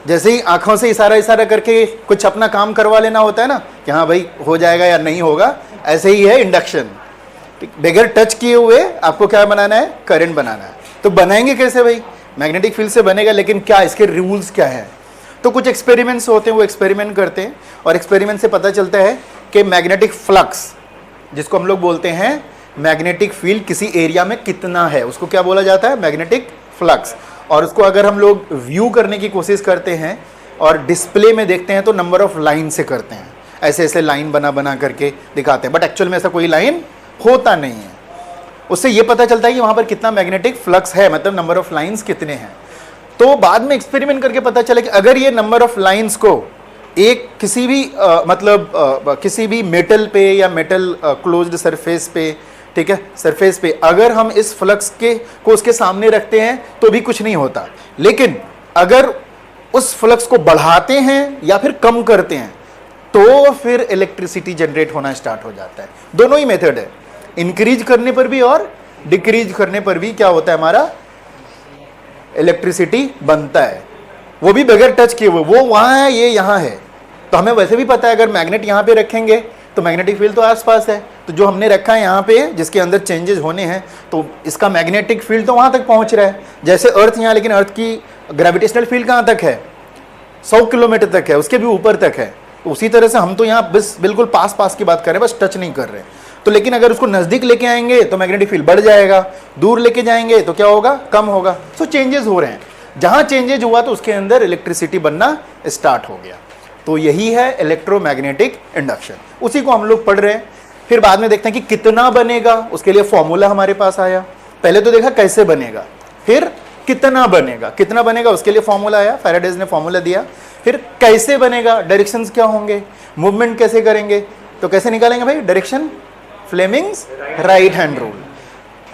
जैसे ही आंखों से इशारा इशारा करके कुछ अपना काम करवा लेना होता है ना कि हाँ भाई हो जाएगा या नहीं होगा, ऐसे ही है इंडक्शन। बगैर टच किए हुए आपको क्या बनाना है? करंट बनाना है। तो बनाएंगे कैसे भाई? मैग्नेटिक फील्ड से बनेगा, लेकिन क्या इसके रूल्स क्या है? तो कुछ एक्सपेरिमेंट्स होते हैं, वो एक्सपेरिमेंट करते हैं और एक्सपेरिमेंट से पता चलता है कि मैग्नेटिक फ्लक्स, जिसको हम लोग बोलते हैं मैग्नेटिक फील्ड किसी एरिया में कितना है, उसको क्या बोला जाता है? Magnetic flux. और उसको अगर हम लोग व्यू करने की कोशिश करते हैं और डिस्प्ले में देखते हैं तो नंबर ऑफ लाइन से करते हैं, ऐसे ऐसे लाइन बना बना करके दिखाते हैं, बट एक्चुअल में ऐसा कोई लाइन होता नहीं है। उससे ये पता चलता है कि वहाँ पर कितना मैग्नेटिक फ्लक्स है, मतलब नंबर ऑफ लाइन्स कितने हैं। तो बाद में एक्सपेरिमेंट करके पता चला कि अगर ये नंबर ऑफ लाइन्स को एक किसी भी किसी भी मेटल पे या मेटल क्लोज्ड सरफेस पे, ठीक है, सरफेस पे अगर हम इस फ्लक्स को उसके सामने रखते हैं तो भी कुछ नहीं होता, लेकिन अगर उस फ्लक्स को बढ़ाते हैं या फिर कम करते हैं तो फिर इलेक्ट्रिसिटी जनरेट होना स्टार्ट हो जाता है। दोनों ही मेथड है, इंक्रीज करने पर भी और डिक्रीज करने पर भी क्या होता है, हमारा इलेक्ट्रिसिटी बनता है, वो भी बगैर टच किए हुए। वो वहां है, ये यहाँ है। तो हमें वैसे भी पता है अगर मैग्नेट यहाँ पे रखेंगे तो मैग्नेटिक फील्ड तो आसपास है, तो जो हमने रखा है यहाँ पे जिसके अंदर चेंजेस होने हैं तो इसका मैग्नेटिक फील्ड तो वहाँ तक पहुँच रहा है। जैसे अर्थ यहाँ, लेकिन अर्थ की ग्रेविटेशनल फील्ड कहाँ तक है? 100 किलोमीटर तक है, उसके भी ऊपर तक है। तो उसी तरह से हम तो यहाँ बस बिल्कुल पास पास की बात कर रहे हैं, बस टच नहीं कर रहे। तो लेकिन अगर उसको नज़दीक लेके आएंगे तो मैग्नेटिक फील्ड बढ़ जाएगा, दूर लेके जाएंगे तो क्या होगा? कम होगा। सो चेंजेस हो रहे हैं, जहाँ चेंजेस हुआ तो उसके अंदर इलेक्ट्रिसिटी बनना स्टार्ट हो गया। तो यही है इलेक्ट्रोमैग्नेटिक इंडक्शन, उसी को हम लोग पढ़ रहे हैं। फिर बाद में देखते हैं कि कितना बनेगा, उसके लिए फॉर्मूला हमारे पास आया। पहले तो देखा कैसे बनेगा, फिर कितना बनेगा। कितना बनेगा उसके लिए फॉर्मूला आया, फैराडेज ने फॉर्मूला दिया। फिर कैसे बनेगा, डायरेक्शंस क्या होंगे, मूवमेंट कैसे करेंगे, तो कैसे निकालेंगे भाई? Direction, Fleming's right hand rule.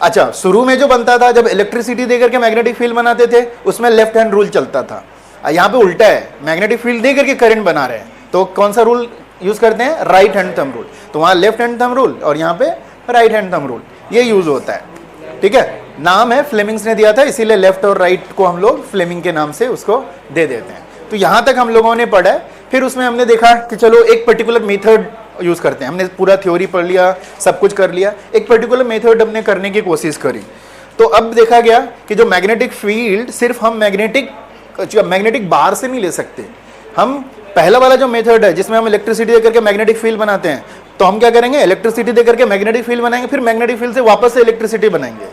अच्छा, शुरू में जो बनता था जब इलेक्ट्रिसिटी देकर के मैग्नेटिक फील्ड बनाते थे उसमें लेफ्ट हैंड रूल चलता था। यहाँ पे उल्टा है, मैग्नेटिक फील्ड देकर के करंट बना रहे हैं तो कौन सा रूल यूज करते हैं? Right hand thumb rule. तो वहाँ लेफ्ट हैंड थंब रूल और यहाँ पे राइट हैंड थंब रूल, ये यूज होता है, ठीक है। नाम है फ्लेमिंग्स ने दिया था, इसीलिए लेफ्ट और राइट को हम लोग फ्लेमिंग के नाम से उसको दे देते हैं। तो यहाँ तक हम लोगों ने पढ़ा है। फिर उसमें हमने देखा कि चलो एक पर्टिकुलर मेथड यूज करते हैं। हमने पूरा थ्योरी पढ़ लिया, सब कुछ कर लिया, एक पर्टिकुलर मेथड हमने करने की कोशिश करी। तो अब देखा गया कि जो मैग्नेटिक फील्ड सिर्फ हम मैग्नेटिक बार से नहीं ले सकते। हम पहला वाला जो मेथड है जिसमें हम इलेक्ट्रिसिटी देकर के मैग्नेटिक फील्ड बनाते हैं, तो हम क्या करेंगे? इलेक्ट्रिसिटी देकर के मैग्नेटिक फील्ड बनाएंगे, फिर मैग्नेटिक फील्ड से वापस से इलेक्ट्रिसिटी बनाएंगे।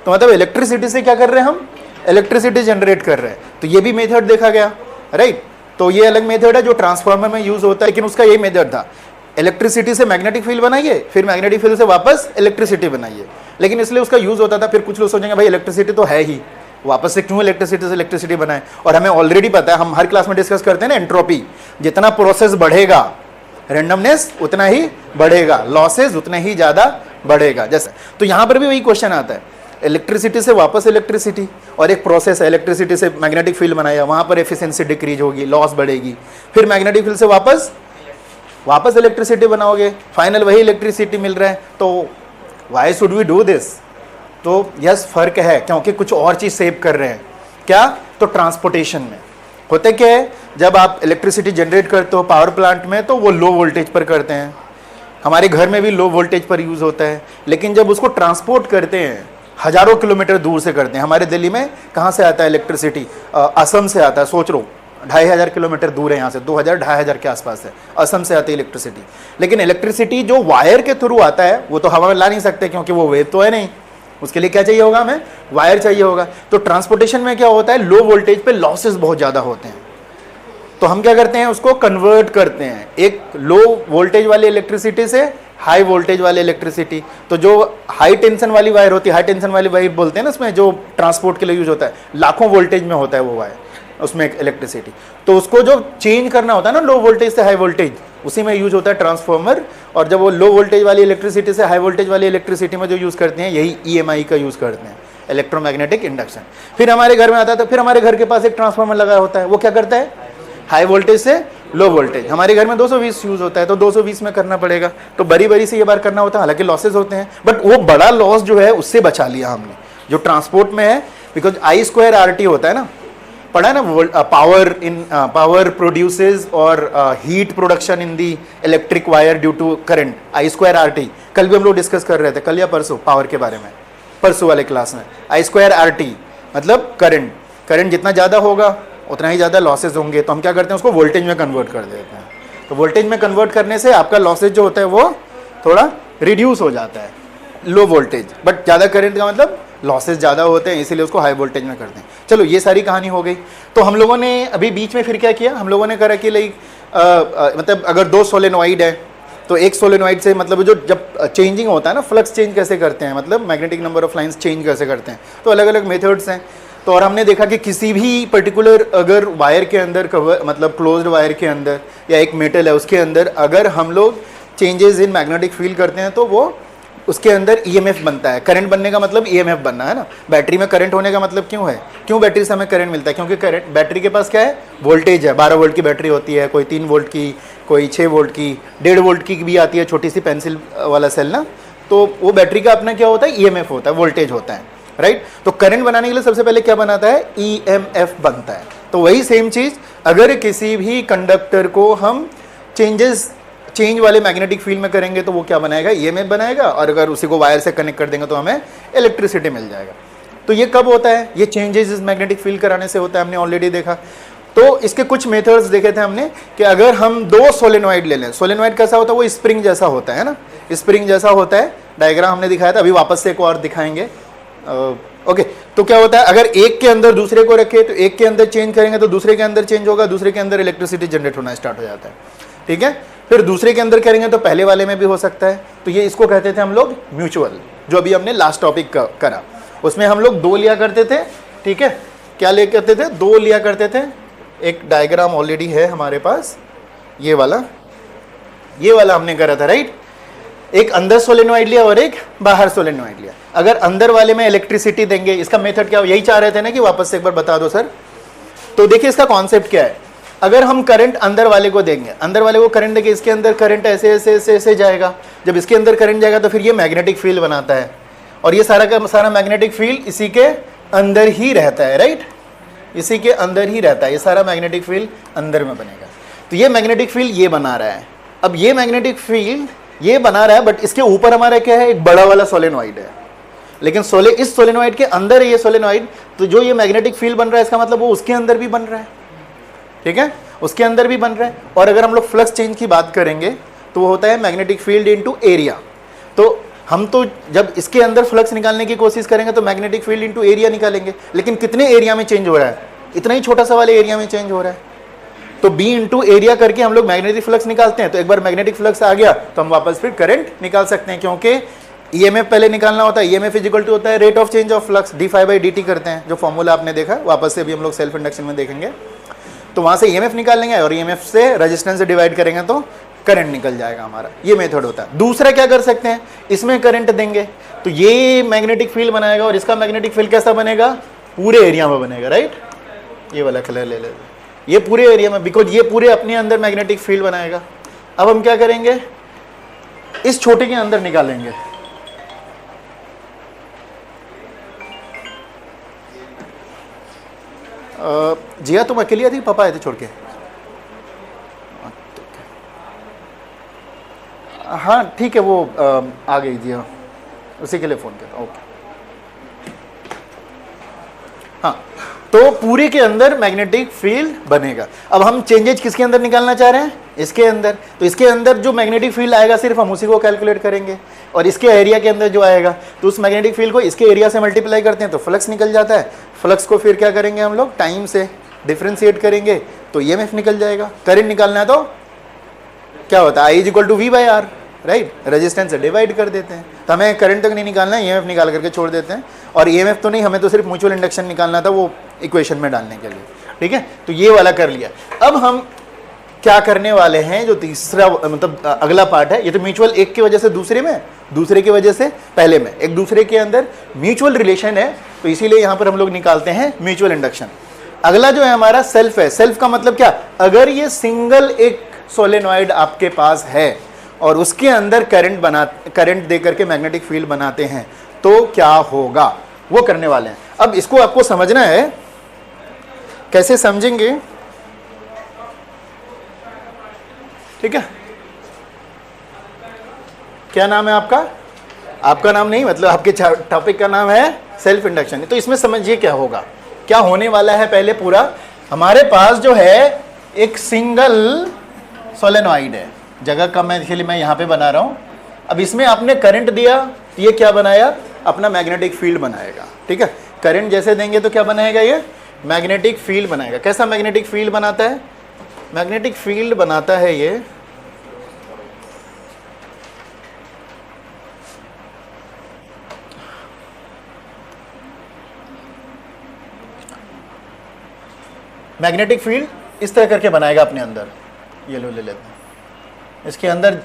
तो मतलब इलेक्ट्रिसिटी से क्या कर रहे हैं हम? इलेक्ट्रिसिटी जनरेट कर रहे हैं। तो ये भी मेथड देखा गया, राइट। तो ये अलग मेथड है जो ट्रांसफार्मर में यूज होता है, लेकिन उसका ये मेथड था, इलेक्ट्रिसिटी से मैग्नेटिक फील्ड बनाइए, फिर मैग्नेटिक फील्ड से वापस इलेक्ट्रिसिटी बनाइए। लेकिन इसलिए उसका यूज होता था। फिर कुछ लोग सोचेंगे भाई इलेक्ट्रिसिटी तो है ही, वापस से क्यों इलेक्ट्रिसिटी से इलेक्ट्रिसिटी बनाए? और हमें ऑलरेडी पता है, हम हर क्लास में डिस्कस करते हैं ना, एंट्रोपी, जितना प्रोसेस बढ़ेगा रेंडमनेस उतना ही बढ़ेगा, लॉसेस उतना ही ज्यादा बढ़ेगा। जैसे तो यहाँ पर भी वही क्वेश्चन आता है, इलेक्ट्रिसिटी से वापस इलेक्ट्रिसिटी, और एक प्रोसेस है, इलेक्ट्रिसिटी से मैग्नेटिक फील्ड बनाया, वहाँ पर एफिशिएंसी डिक्रीज होगी, लॉस बढ़ेगी। फिर मैग्नेटिक फील्ड से वापस इलेक्ट्रिसिटी बनाओगे, फाइनल वही इलेक्ट्रिसिटी मिल रहा है। तो why should we do this? तो यस, फर्क है, क्योंकि कुछ और चीज़ सेव कर रहे हैं। क्या? तो ट्रांसपोर्टेशन में होते क्या है, जब आप इलेक्ट्रिसिटी जनरेट करते हो पावर प्लांट में तो वो लो वोल्टेज पर करते हैं, हमारे घर में भी लो वोल्टेज पर यूज़ होता है। लेकिन जब उसको ट्रांसपोर्ट करते हैं, हज़ारों किलोमीटर दूर से करते हैं। हमारे दिल्ली में कहाँ से आता है इलेक्ट्रिसिटी? असम से आता है। सोच लो, 2500 किलोमीटर दूर है यहाँ से, 2000-2500 के आसपास है, असम से आती है इलेक्ट्रिसिटी। लेकिन इलेक्ट्रिसिटी जो वायर के थ्रू आता है वो तो हवा में ला नहीं सकते, क्योंकि वो वेव तो है नहीं। उसके लिए क्या चाहिए होगा? हमें वायर चाहिए होगा। तो ट्रांसपोर्टेशन में क्या होता है, लो वोल्टेज पे लॉसेस बहुत ज़्यादा होते हैं। तो हम क्या करते हैं, उसको कन्वर्ट करते हैं एक लो वोल्टेज वाली इलेक्ट्रिसिटी से हाई वोल्टेज वाली इलेक्ट्रिसिटी। तो जो हाई टेंशन वाली वायर होती है, हाई टेंशन वाली वायर बोलते हैं ना, उसमें जो ट्रांसपोर्ट के लिए यूज होता है, लाखों वोल्टेज में होता है वो वायर, उसमें इलेक्ट्रिसिटी। तो उसको जो चेंज करना होता है ना, लो वोल्टेज से हाई वोल्टेज, उसी में यूज होता है ट्रांसफार्मर। और जब वो लो वोल्टेज वाली इलेक्ट्रिसिटी से हाई वोल्टेज वाली इलेक्ट्रिसिटी में जो यूज़ करते हैं, यही EMI का यूज़ करते हैं, इलेक्ट्रोमैग्नेटिक इंडक्शन। फिर हमारे घर में आता है, तो फिर हमारे घर के पास एक ट्रांसफार्मर लगा होता है, वो क्या करता है? हाई वोल्टेज से लो वोल्टेज। हमारे घर में 220 यूज होता है तो 220 में करना पड़ेगा, तो बरी बरी से ये बार करना होता है, हालांकि लॉसेस होते हैं बट वो बड़ा लॉस जो है उससे बचा लिया हमने जो ट्रांसपोर्ट में है, बिकॉज I² RT होता है ना, पढ़ा है ना, पावर प्रोड्यूसेस और heat production in the electric wire due to current, I² RT। कल भी हम लोग डिस्कस कर रहे थे, कल या परसों, पावर के बारे में, परसों वाले क्लास में। I² RT मतलब करंट जितना ज़्यादा होगा उतना ही ज़्यादा लॉसेज होंगे, तो हम क्या करते हैं उसको वोल्टेज में कन्वर्ट कर देते हैं। तो वोल्टेज में कन्वर्ट करने से आपका लॉसेज जो होता है वो थोड़ा रिड्यूस हो जाता है, लो वोल्टेज, बट ज़्यादा करंट का मतलब लॉसेज ज़्यादा होते हैं, इसीलिए उसको हाई वोल्टेज में करते हैं। चलो ये सारी कहानी हो गई। तो हम लोगों ने अभी बीच में फिर क्या किया, हम लोगों ने करा कि लाइक मतलब अगर 2 सोलेनॉइड है तो एक सोलेनॉइड से मतलब जो जब चेंजिंग होता है ना, फ्लक्स चेंज कैसे करते हैं, मतलब magnetic number of lines change कैसे करते हैं, तो अलग अलग मेथड्स हैं। तो और हमने देखा कि किसी भी पर्टिकुलर अगर वायर के अंदर कवर मतलब क्लोज्ड वायर के अंदर या एक मेटल है उसके अंदर अगर हम लोग चेंजेस इन मैग्नेटिक फील्ड करते हैं तो वो उसके अंदर EMF बनता है। करंट बनने का मतलब EMF बनना है ना। बैटरी में करंट होने का मतलब क्यों है, क्यों बैटरी से हमें करंट मिलता है, क्योंकि करंट बैटरी के पास क्या है, वोल्टेज है। 12 वोल्ट की बैटरी होती है, कोई 3 वोल्ट की, कोई 6 वोल्ट की, 1.5 वोल्ट की भी आती है, छोटी सी पेंसिल वाला सेल ना। तो वो बैटरी का अपना क्या होता है, EMF होता है, वोल्टेज होता है, राइट। तो करंट बनाने के लिए सबसे पहले क्या बनाता है, EMF बनता है। तो वही सेम चीज अगर किसी भी कंडक्टर को हम चेंज वाले मैग्नेटिक फील्ड में करेंगे तो वो क्या बनाएगा, EMF बनाएगा, और अगर उसी को वायर से कनेक्ट कर देंगे तो हमें इलेक्ट्रिसिटी मिल जाएगा। तो ये कब होता है, ये चेंजेस इस मैग्नेटिक फील्ड कराने से होता है, हमने ऑलरेडी देखा। तो इसके कुछ मेथड्स देखे थे हमने कि अगर हम 2 सोलेनॉइड ले लें, सोलेनॉइड कैसा होता है, वो स्प्रिंग जैसा होता है ना, स्प्रिंग जैसा होता है, डायग्राम हमने दिखाया था, अभी वापस से एक और दिखाएंगे। ओके, तो क्या होता है, अगर एक के अंदर दूसरे को रखे तो एक के अंदर चेंज करेंगे तो दूसरे के अंदर चेंज होगा, दूसरे के अंदर इलेक्ट्रिसिटी जनरेट होना स्टार्ट हो जाता है, ठीक है। फिर दूसरे के अंदर करेंगे तो पहले वाले में भी हो सकता है। तो ये इसको कहते थे हम लोग म्यूचुअल, जो अभी हमने लास्ट टॉपिक करा, उसमें हम लोग 2 लिया करते थे, ठीक है। क्या लिया करते थे, 2 लिया करते थे। एक डायग्राम ऑलरेडी है हमारे पास, ये वाला हमने करा था, राइट। एक अंदर सोलेनॉइड लिया और एक बाहर सोलेनॉइड लिया। अगर अंदर वाले में इलेक्ट्रिसिटी देंगे, इसका मेथड क्या, यही चाह रहे थे ना कि वापस से एक बार बता दो सर। तो देखिए इसका कॉन्सेप्ट क्या है, अगर हम करंट अंदर वाले को देंगे, अंदर वाले को करंट देंगे, इसके अंदर करंट ऐसे ऐसे ऐसे ऐसे जाएगा, जब इसके अंदर करंट जाएगा तो फिर ये मैग्नेटिक फील्ड बनाता है, और ये सारा का सारा मैग्नेटिक फील्ड इसी के अंदर ही रहता है, राइट, इसी के अंदर ही रहता है, ये सारा मैग्नेटिक फील्ड अंदर में बनेगा। तो ये मैग्नेटिक फील्ड ये बना रहा है। अब ये मैग्नेटिक फील्ड ये बना रहा है, बट इसके ऊपर हमारा क्या है, एक बड़ा वाला सोलेनॉइड है, लेकिन इस सोलेनॉइड के अंदर है ये सोलेनॉइड, तो जो ये मैग्नेटिक फील्ड बन रहा है इसका मतलब वो उसके अंदर भी बन रहा है, ठीक है, उसके अंदर भी बन रहा है। और अगर हम लोग फ्लक्स चेंज की बात करेंगे तो वो होता है मैग्नेटिक फील्ड इनटू एरिया। तो हम तो जब इसके अंदर फ्लक्स निकालने की कोशिश करेंगे तो मैग्नेटिक फील्ड इनटू एरिया निकालेंगे, लेकिन कितने एरिया में चेंज हो रहा है, इतना ही छोटा सा वाले एरिया में चेंज हो रहा है। तो B इंटू एरिया करके हम लोग मैग्नेटिक फ्लक्स निकालते हैं। तो एक बार मैग्नेटिक फ्लक्स आ गया तो हम वापस फिर करंट निकाल सकते हैं, क्योंकि EMF पहले निकालना होता है। EMF इज इक्वल टू होता है rate of change of flux, d∅dt करते हैं, जो फॉर्मूला आपने देखा, वापस से अभी हम लोग सेल्फ इंडक्शन में देखेंगे। तो वहां से EMF निकाल लेंगे और EMF से रेजिस्टेंस से डिवाइड करेंगे तो करंट निकल जाएगा हमारा। ये मेथड होता है। दूसरा क्या कर सकते हैं, इसमें करंट देंगे तो ये मैग्नेटिक फील्ड बनाएगा, और इसका मैग्नेटिक फील्ड कैसा बनेगा, पूरे एरिया में बनेगा, राइट। ये वाला कलर ले ले, ये पूरे एरिया में, बिकॉज ये पूरे अपने अंदर मैग्नेटिक फील्ड बनाएगा। अब हम क्या करेंगे, इस छोटे के अंदर निकालेंगे। जिया तुम अकेली आई थी, पापा आए थे छोड़ के? हाँ ठीक है, वो आ गई जिया, उसी के लिए फ़ोन किया। ओके, हाँ, तो पूरे के अंदर मैग्नेटिक फील्ड बनेगा। अब हम चेंजेज किसके अंदर निकालना चाह रहे हैं, इसके अंदर। तो इसके अंदर जो मैग्नेटिक फील्ड आएगा सिर्फ हम उसी को कैलकुलेट करेंगे, और इसके एरिया के अंदर जो आएगा तो उस मैग्नेटिक फील्ड को इसके एरिया से मल्टीप्लाई करते हैं तो फ्लक्स निकल जाता है। फ्लक्स को फिर क्या करेंगे हम लोग, टाइम से डिफ्रेंशिएट करेंगे तो EMF निकल जाएगा। करंट निकालना है तो क्या होता है, I is equal to V/R, right, resistance से डिवाइड कर देते हैं। तो हमें करंट तक नहीं निकालना है, EMF निकाल करके छोड़ देते हैं। और EMF तो नहीं, हमें तो सिर्फ म्यूचुअल इंडक्शन निकालना था वो इक्वेशन में डालने के लिए, ठीक है। तो ये वाला कर लिया। अब हम क्या करने वाले हैं, जो तीसरा मतलब अगला पार्ट है, ये तो म्यूचुअल एक की वजह से दूसरे में, दूसरे की वजह से पहले में, एक दूसरे के अंदर म्यूचुअल रिलेशन है, तो इसीलिए यहाँ पर हम लोग निकालते हैं म्यूचुअल इंडक्शन। अगला जो है हमारा सेल्फ है। सेल्फ का मतलब क्या, अगर ये सिंगल एक सोलेनॉइड आपके पास है और उसके अंदर करंट दे करके मैग्नेटिक फील्ड बनाते हैं तो क्या होगा, वो करने वाले हैं। अब इसको आपको समझना है, कैसे समझेंगे, ठीक है। क्या नाम है आपका, आपका नाम नहीं, मतलब आपके टॉपिक का नाम है सेल्फ इंडक्शन। तो इसमें समझिए क्या होगा, क्या होने वाला है। पहले पूरा हमारे पास जो है एक सिंगल सोलेनॉइड है, जगह कम है इसलिए मैं यहाँ पे बना रहा हूँ। अब इसमें आपने करंट दिया, ये क्या बनाया, अपना मैग्नेटिक फील्ड बनाएगा, ठीक है। करंट जैसे देंगे तो क्या बनाएगा, ये मैग्नेटिक फील्ड बनाएगा। कैसा मैग्नेटिक फील्ड बनाता है, मैग्नेटिक फील्ड बनाता है ये मैग्नेटिक फील्ड इस तरह करके बनाएगा अपने अंदर। ये लो ले लेते हैं, इसके अंदर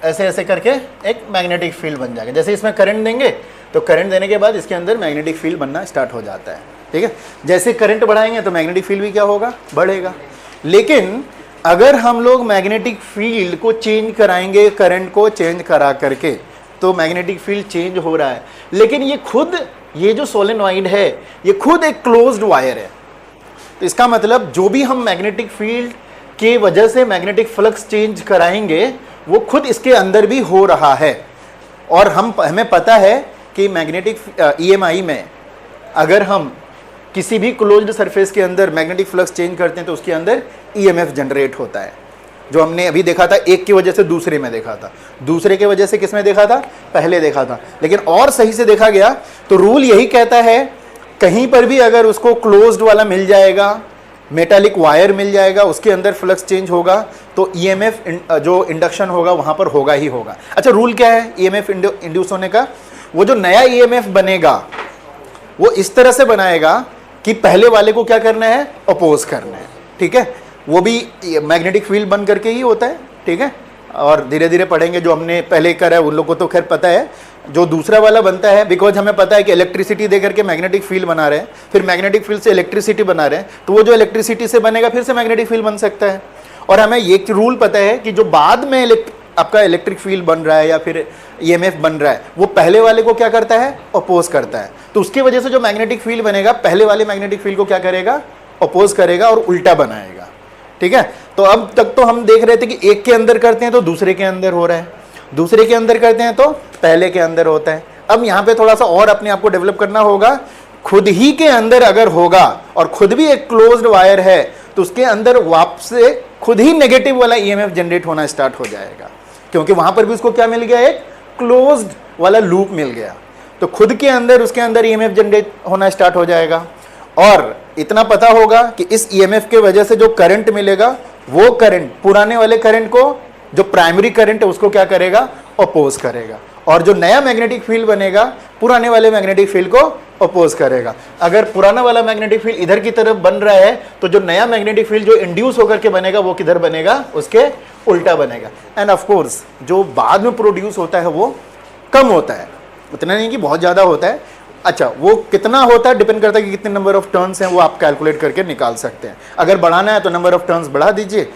ऐसे ऐसे करके एक मैग्नेटिक फील्ड बन जाएगा। जैसे इसमें करंट देंगे तो करंट देने के बाद इसके अंदर मैग्नेटिक फील्ड बनना स्टार्ट हो जाता है, ठीक है। जैसे करंट बढ़ाएंगे तो मैग्नेटिक फील्ड भी क्या होगा, बढ़ेगा। लेकिन अगर हम लोग मैग्नेटिक फील्ड को चेंज कराएंगे, करंट को चेंज करा करके, तो मैग्नेटिक फील्ड चेंज हो रहा है, लेकिन ये खुद, ये जो सोलेनॉइड है ये खुद एक क्लोज्ड वायर है। तो इसका मतलब जो भी हम मैग्नेटिक फील्ड के वजह से मैग्नेटिक फ्लक्स चेंज कराएंगे वो खुद इसके अंदर भी हो रहा है। और हमें पता है कि मैग्नेटिक EMI में अगर हम किसी भी क्लोज्ड सरफेस के अंदर मैग्नेटिक फ्लक्स चेंज करते हैं तो उसके अंदर EMF जनरेट होता है, जो हमने अभी देखा था, एक की वजह से दूसरे में देखा था, दूसरे के वजह से किस में देखा था, पहले देखा था। लेकिन और सही से देखा गया तो रूल यही कहता है, कहीं पर भी अगर उसको क्लोज्ड वाला मिल जाएगा, मेटालिक वायर मिल जाएगा, उसके अंदर फ्लक्स चेंज होगा तो EMF जो इंडक्शन होगा वहां पर होगा ही होगा। अच्छा, रूल क्या है EMF इंड्यूस होने का, वो जो नया EMF बनेगा वो इस तरह से बनाएगा कि पहले वाले को क्या करना है, अपोज करना है, ठीक है। वो भी मैग्नेटिक फील्ड बन करके ही होता है, ठीक है। और धीरे धीरे पढ़ेंगे, जो हमने पहले करा है उन लोग को तो खैर पता है। जो दूसरा वाला बनता है, बिकॉज हमें पता है कि इलेक्ट्रिसिटी दे करके मैग्नेटिक फील्ड बना रहे हैं, फिर मैग्नेटिक फील्ड से इलेक्ट्रिसिटी बना रहे हैं, तो वो जो इलेक्ट्रिसिटी से बनेगा फिर से मैग्नेटिक फील्ड बन सकता है। और हमें ये रूल पता है कि जो बाद में आपका इलेक्ट्रिक फील्ड बन रहा है या फिर EMF बन रहा है, वो पहले वाले को क्या करता है, अपोज करता है। तो उसकी वजह से जो मैग्नेटिक फील्ड बनेगा, पहले वाले मैग्नेटिक फील्ड को क्या करेगा, अपोज करेगा और उल्टा बनाएगा, ठीक है। तो अब तक तो हम देख रहे थे कि एक के अंदर करते हैं तो दूसरे के अंदर हो रहा है, दूसरे के अंदर करते हैं तो पहले के अंदर होता है। अब यहाँ पे थोड़ा सा और अपने आप को डेवलप करना होगा। खुद ही के अंदर अगर होगा और खुद भी एक क्लोज्ड वायर है तो उसके अंदर वापस से खुद ही नेगेटिव वाला EMF जनरेट होना स्टार्ट हो जाएगा, क्योंकि वहां पर भी उसको क्या मिल गया, एक क्लोज्ड वाला लूप मिल गया। तो खुद के अंदर उसके अंदर EMF जनरेट होना स्टार्ट हो जाएगा। और इतना पता होगा कि इस EMF के वजह से जो करंट मिलेगा, वो करंट पुराने वाले करंट को, जो प्राइमरी करंट है उसको क्या करेगा, अपोज करेगा। और जो नया मैग्नेटिक फील्ड बनेगा पुराने वाले मैग्नेटिक फील्ड को अपोज करेगा। अगर पुराना वाला मैग्नेटिक फील्ड इधर की तरफ बन रहा है तो जो नया मैग्नेटिक फील्ड जो इंड्यूस होकर के बनेगा वो किधर बनेगा, उसके उल्टा बनेगा। एंड ऑफ कोर्स जो बाद में प्रोड्यूस होता है वो कम होता है, उतना नहीं कि बहुत ज़्यादा होता है। अच्छा, वो कितना होता है डिपेंड करता है कि कितने नंबर ऑफ टर्न्स हैं, वो आप कैलकुलेट करके निकाल सकते हैं। अगर बढ़ाना है तो नंबर ऑफ टर्न्स बढ़ा दीजिए,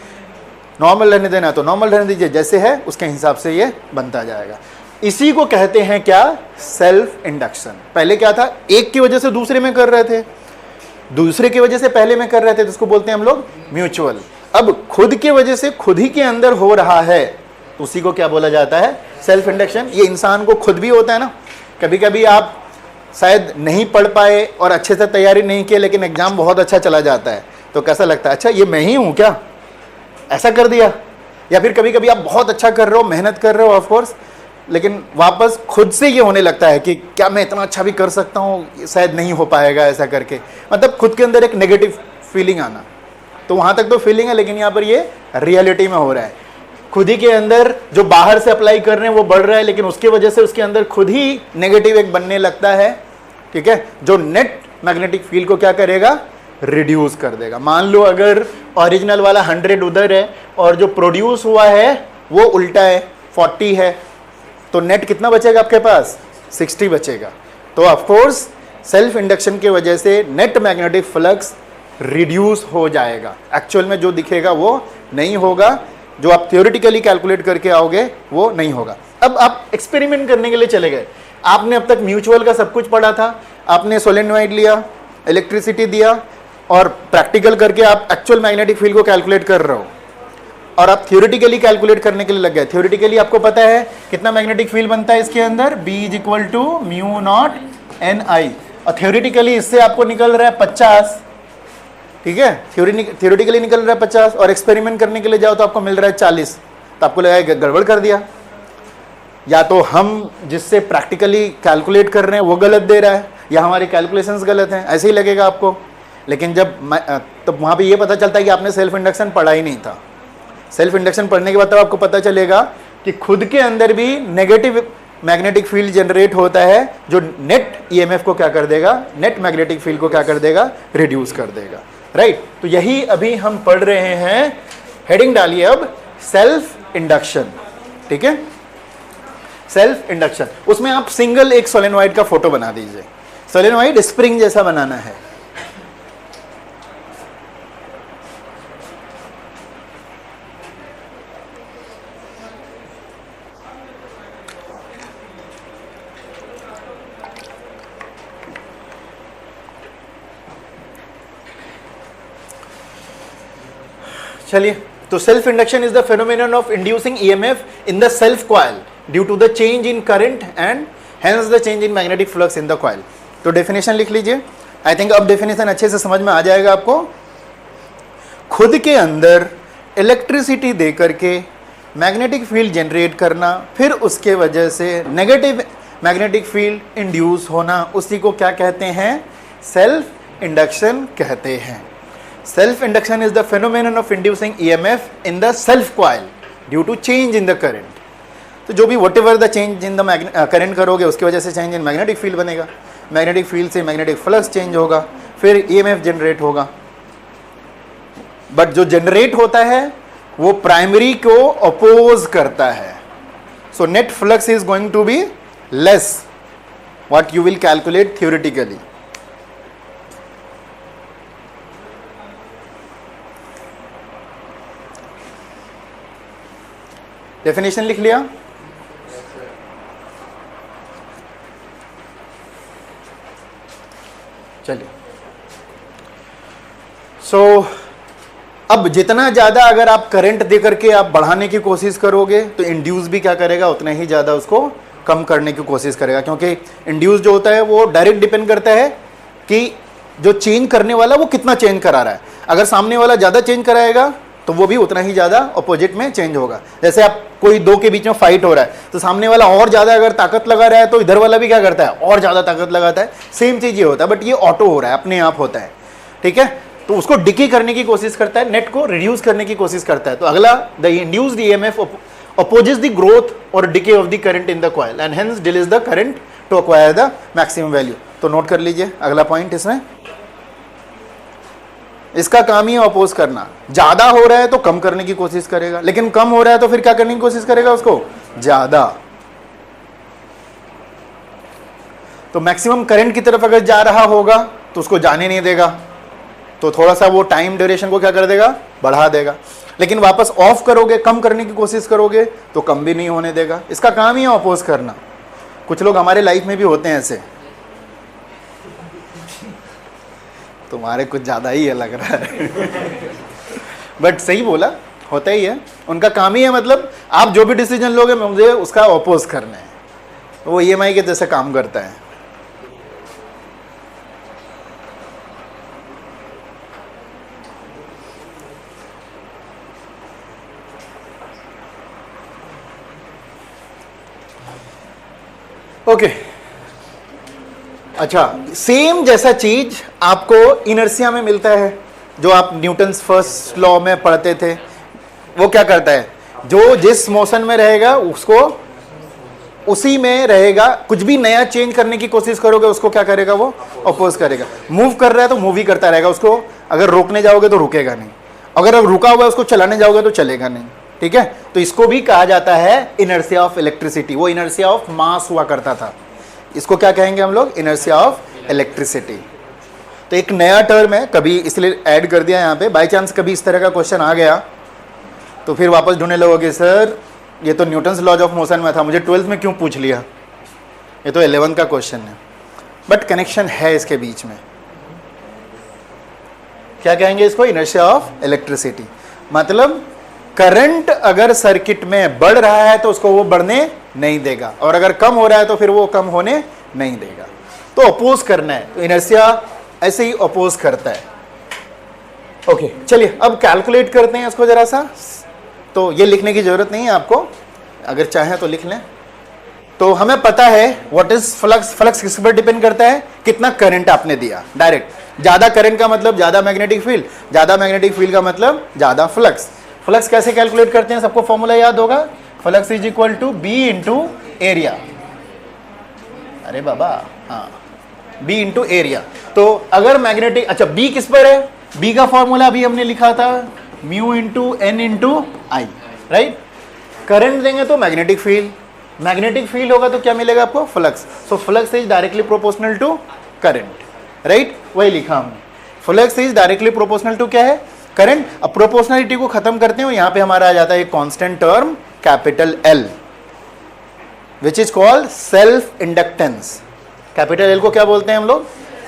नॉर्मल रहने देना है तो नॉर्मल रहने दीजिए, जैसे है उसके हिसाब से ये बनता जाएगा। इसी को कहते हैं क्या, सेल्फ इंडक्शन। पहले क्या था, एक की वजह से दूसरे में कर रहे थे, दूसरे की वजह से पहले में कर रहे थे, तो उसको बोलते हैं हम लोग म्यूचुअल। अब खुद की वजह से खुद ही के अंदर हो रहा है तो उसी को क्या बोला जाता है, सेल्फ इंडक्शन। ये इंसान को खुद भी होता है ना। कभी कभी आप शायद नहीं पढ़ पाए और अच्छे से तैयारी नहीं की, लेकिन एग्जाम बहुत अच्छा चला जाता है तो कैसा लगता है, अच्छा ये मैं ही हूँ क्या, ऐसा कर दिया। या फिर कभी कभी आप बहुत अच्छा कर रहे हो, मेहनत कर रहे हो ऑफ कोर्स, लेकिन वापस खुद से ये होने लगता है कि क्या मैं इतना अच्छा भी कर सकता हूँ, शायद नहीं हो पाएगा ऐसा करके, मतलब खुद के अंदर एक नेगेटिव फीलिंग आना। तो वहाँ तक तो फीलिंग है, लेकिन यहाँ पर ये रियलिटी में हो रहा है। खुद ही के अंदर जो बाहर से अप्लाई कर रहे हैं वो बढ़ रहा है, लेकिन उसकी वजह से उसके अंदर खुद ही नेगेटिव एक बनने लगता है, ठीक है, जो नेट मैग्नेटिक फील्ड को क्या करेगा, रिड्यूस कर देगा। मान लो अगर ओरिजिनल वाला 100 उधर है और जो प्रोड्यूस हुआ है वो उल्टा है, 40 है, तो नेट कितना बचेगा आपके पास, 60 बचेगा। तो ऑफ कोर्स सेल्फ इंडक्शन की वजह से नेट मैग्नेटिक फ्लक्स रिड्यूस हो जाएगा, एक्चुअल में जो दिखेगा वो नहीं होगा, जो आप थियोरिटिकली कैलकुलेट करके आओगे वो नहीं होगा। अब आप एक्सपेरिमेंट करने के लिए चले गए, आपने अब तक म्यूचुअल का सब कुछ पढ़ा था, आपने सोलेनॉइड लिया, इलेक्ट्रिसिटी दिया और प्रैक्टिकल करके आप एक्चुअल मैग्नेटिक फील्ड को कैलकुलेट कर रहे हो और आप थियोरिटिकली कैलकुलेट करने के लिए लग गए। थियोरिटिकली आपको पता है कितना मैग्नेटिक फील्ड बनता है इसके अंदर, B is equal to mu not N I, और थियोरिटिकली इससे आपको निकल रहा है 50, ठीक है, थियोरिटिकली निकल रहा है 50 और एक्सपेरिमेंट करने के लिए जाओ तो आपको मिल रहा है 40, तो आपको लगा गड़बड़ कर दिया, या तो हम जिससे प्रैक्टिकली कैलकुलेट कर रहे हैं वो गलत दे रहा है या हमारी कैलकुलेशंस गलत हैं, ऐसे ही लगेगा आपको। लेकिन जब तब वहाँ पे ये पता चलता है कि आपने सेल्फ इंडक्शन पढ़ा ही नहीं था। सेल्फ इंडक्शन पढ़ने के बाद तब आपको पता चलेगा कि खुद के अंदर भी नेगेटिव मैग्नेटिक फील्ड जनरेट होता है जो नेट ईएमएफ को क्या कर देगा, नेट मैग्नेटिक फील्ड को क्या कर देगा, रिड्यूस कर देगा, राइट। तो यही अभी हम पढ़ रहे हैं, हेडिंग डालिए अब सेल्फ इंडक्शन, ठीक है, सेल्फ इंडक्शन। उसमें आप सिंगल एक सोलेनॉइड का फोटो बना दीजिए, सोलेनॉइड स्प्रिंग जैसा बनाना है। चलिए, तो self induction is the phenomenon of inducing EMF in the self coil due to the change in current and hence the change in magnetic flux in the coil. तो definition लिख लीजिए, I think अब definition अच्छे से समझ में आ जाएगा आपको। खुद के अंदर इलेक्ट्रिसिटी दे करके मैग्नेटिक फील्ड जनरेट करना, फिर उसके वजह से नेगेटिव मैग्नेटिक फील्ड इंड्यूस होना, उसी को क्या कहते हैं, सेल्फ इंडक्शन कहते हैं। Self induction is the phenomenon of inducing EMF in the self coil due to change in the current. तो जो भी whatever the change in the current करोगे उसकी वजह से change in magnetic field बनेगा, magnetic field से magnetic flux change होगा, फिर EMF generate होगा। बट जो generate होता है वो प्राइमरी को oppose करता है, so net flux is going to be less what you will calculate theoretically. Definition लिख लिया, चलिए। सो अब जितना ज़्यादा अगर आप करंट दे करके आप बढ़ाने की कोशिश करोगे तो इंड्यूस भी क्या करेगा, उतना ही ज़्यादा उसको कम करने की कोशिश करेगा, क्योंकि इंड्यूस जो होता है वो डायरेक्ट डिपेंड करता है कि जो चेंज करने वाला वो कितना चेंज करा रहा है। अगर सामने वाला ज़्यादा चेंज कराएगा तो वो भी उतना ही ज़्यादा अपोजिट में चेंज होगा। जैसे आप कोई दो के बीच में फाइट हो रहा है तो सामने वाला और ज़्यादा अगर ताकत लगा रहा है तो इधर वाला भी क्या करता है, और ज़्यादा ताकत लगाता है। सेम चीज़ ये होता है, बट ये ऑटो हो रहा है, अपने आप होता है, ठीक है। तो उसको डिके करने की कोशिश करता है, नेट को रिड्यूस करने की कोशिश करता है। तो अगला, the induced EMF opposes the growth or decay of the current in the coil and hence delays the current to acquire the maximum value. तो नोट कर लीजिए अगला पॉइंट, इसमें इसका काम ही अपोज करना। ज्यादा हो रहा है तो कम करने की कोशिश करेगा, लेकिन कम हो रहा है तो फिर क्या करने की कोशिश करेगा, उसको ज्यादा। तो मैक्सिमम करंट की तरफ अगर जा रहा होगा तो उसको जाने नहीं देगा, तो थोड़ा सा वो टाइम ड्यूरेशन को क्या कर देगा, बढ़ा देगा। लेकिन वापस ऑफ करोगे, कम करने की कोशिश करोगे तो कम भी नहीं होने देगा। इसका काम ही है अपोज करना। कुछ लोग हमारे लाइफ में भी होते हैं ऐसे, तुम्हारे कुछ ज़्यादा ही है लग रहा है बट सही बोला, होता ही है। उनका काम ही है, मतलब आप जो भी डिसीजन लोगे मुझे उसका अपोज करना है। वो ईएमआई के जैसे काम करता है। ओके, अच्छा, सेम जैसा चीज आपको इनर्शिया में मिलता है, जो आप न्यूटन्स फर्स्ट लॉ में पढ़ते थे। वो क्या करता है, जो जिस मोशन में रहेगा उसको उसी में रहेगा। कुछ भी नया चेंज करने की कोशिश करोगे उसको क्या करेगा, वो अपोज करेगा। मूव कर रहा है तो मूव ही करता रहेगा, उसको अगर रोकने जाओगे तो रुकेगा नहीं, अगर रुका हुआ है उसको चलाने जाओगे तो चलेगा नहीं, ठीक है। तो इसको भी कहा जाता है इनर्शिया ऑफ इलेक्ट्रिसिटी। वो इनर्शिया ऑफ मास हुआ करता था, इसको क्या कहेंगे हम लोग, इनर्शिया ऑफ इलेक्ट्रिसिटी। तो एक नया टर्म है, कभी इसलिए ऐड कर दिया यहाँ पे, बाई चांस कभी इस तरह का क्वेश्चन आ गया तो फिर वापस ढूंढने लगोगे सर ये तो न्यूटन्स लॉज ऑफ मोशन में था, मुझे 12th में क्यों पूछ लिया, ये तो 11th का क्वेश्चन है। बट कनेक्शन है इसके बीच में। क्या कहेंगे इसको, इनर्शिया ऑफ इलेक्ट्रिसिटी। मतलब करंट अगर सर्किट में बढ़ रहा है तो उसको वो बढ़ने नहीं देगा, और अगर कम हो रहा है तो फिर वो कम होने नहीं देगा। तो अपोज करना है, तो इनर्शिया ऐसे ही अपोज करता है। ओके चलिए अब कैलकुलेट करते हैं इसको जरा सा। तो ये लिखने की जरूरत नहीं है आपको, अगर चाहें तो लिख लें। तो हमें पता है व्हाट इज फ्लक्स। फ्लक्स किस पर डिपेंड करता है, कितना करंट आपने दिया डायरेक्ट। ज्यादा करंट का मतलब ज्यादा मैग्नेटिक फील्ड, ज्यादा मैग्नेटिक फील्ड का मतलब ज्यादा फ्लक्स। फ्लक्स कैसे कैलकुलेट करते हैं, सबको फॉर्मूला याद होगा, flux is equal to b into area. अरे बाबा हाँ, बी इंटू एरिया। तो अगर मैग्नेटिक, अच्छा बी किस पर है, बी का फॉर्मूला अभी हमने लिखा था म्यू इंटू एन इंटू आई, राइट। करंट देंगे तो मैग्नेटिक फील्ड, मैग्नेटिक फील्ड होगा तो क्या मिलेगा आपको, flux. So flux is directly proportional to current, right. वही लिखा हमने, flux is directly proportional to क्या है, करंट। अब प्रोपोर्शनलिटी को खत्म करते हैं, यहाँ पे हमारा आ जाता है एक constant term capital L, which is called self inductance. Capital L को क्या बोलते हैं हम लोग,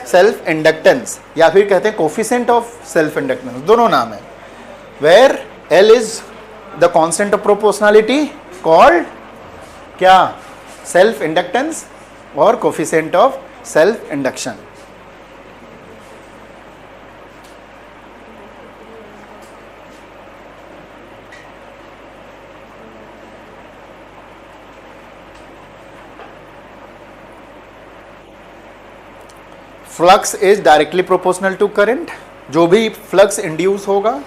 सेल्फ इंडक्टेंस, या फिर कहते हैं कोफिशिएंट ऑफ सेल्फ इंडक्टेंस, दोनों नाम है। Where L is the constant of proportionality called क्या, सेल्फ इंडक्टेंस, और coefficient of self induction. Flux is directly proportional to current. जो भी फ्लक्स इंड्यूस होगा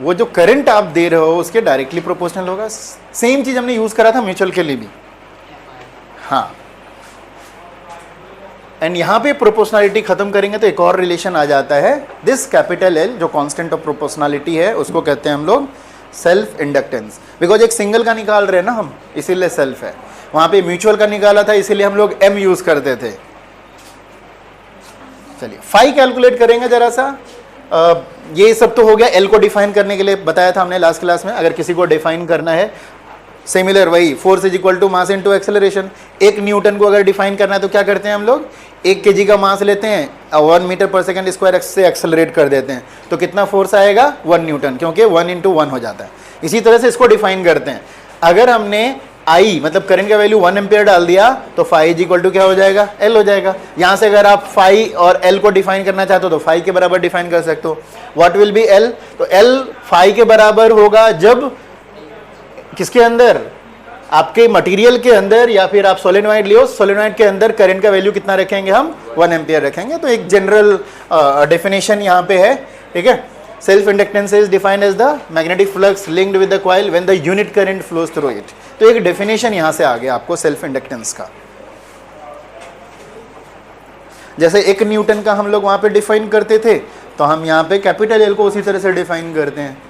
वो जो करंट आप दे रहे हो उसके डायरेक्टली प्रोपोर्शनल होगा। सेम चीज हमने यूज करा था म्यूचुअल के लिए भी, हाँ। एंड यहां पे प्रोपोर्शनलिटी खत्म करेंगे तो एक और रिलेशन आ जाता है, दिस कैपिटल एल जो कांस्टेंट ऑफ प्रोपोर्शनलिटी है उसको कहते हैं हम लोग सेल्फ इंडक्टेंस। बिकॉज एक सिंगल का निकाल रहे हैं ना हम, इसीलिए सेल्फ है। वहां पे म्यूचुअल का निकाला था इसीलिए हम लोग एम यूज करते थे। चलिए फाई कैलकुलेट करेंगे जरा सा। ये सब तो हो गया, एल को डिफाइन करने के लिए बताया था हमने लास्ट क्लास में। अगर किसी को डिफाइन करना है सिमिलर वही, force is equal to mass into acceleration. 1 newton को अगर डिफाइन करना है तो क्या करते हैं हम लोग, 1 kg का मास लेते हैं और 1 मीटर पर सेकंड स्क्वायर से एक्सेलरेट कर देते हैं, तो कितना फोर्स आएगा, 1 न्यूटन, क्योंकि 1 इंटू 1 हो जाता है। इसी तरह से इसको डिफाइन करते हैं। अगर हमने आई मतलब करंट का वैल्यू 1 एम्पियर डाल दिया तो फाई इज इक्वल टू क्या हो जाएगा, एल हो जाएगा। यहां से अगर आप फाई और एल को डिफाइन करना चाहते हो तो फाई के बराबर डिफाइन कर सकते हो। व्हाट विल बी एल, तो एल फाई के बराबर होगा जब किसके अंदर, आपके मटेरियल के अंदर, या फिर आप सोलेनॉइड लियो, सोलेनॉइड के अंदर करंट का वैल्यू कितना रखेंगे हम, 1 एम्पियर रखेंगे। तो एक जनरल डेफिनेशन यहाँ पे है, ठीक है। Self inductance is defined as the magnetic flux linked with the coil when the unit current flows through it. तो एक डेफिनेशन यहां से आ गया आपको सेल्फ इंडक्टेंस का। जैसे 1 न्यूटन का हम लोग वहां पे डिफाइन करते थे, तो हम यहाँ पे कैपिटल एल को उसी तरह से डिफाइन करते हैं।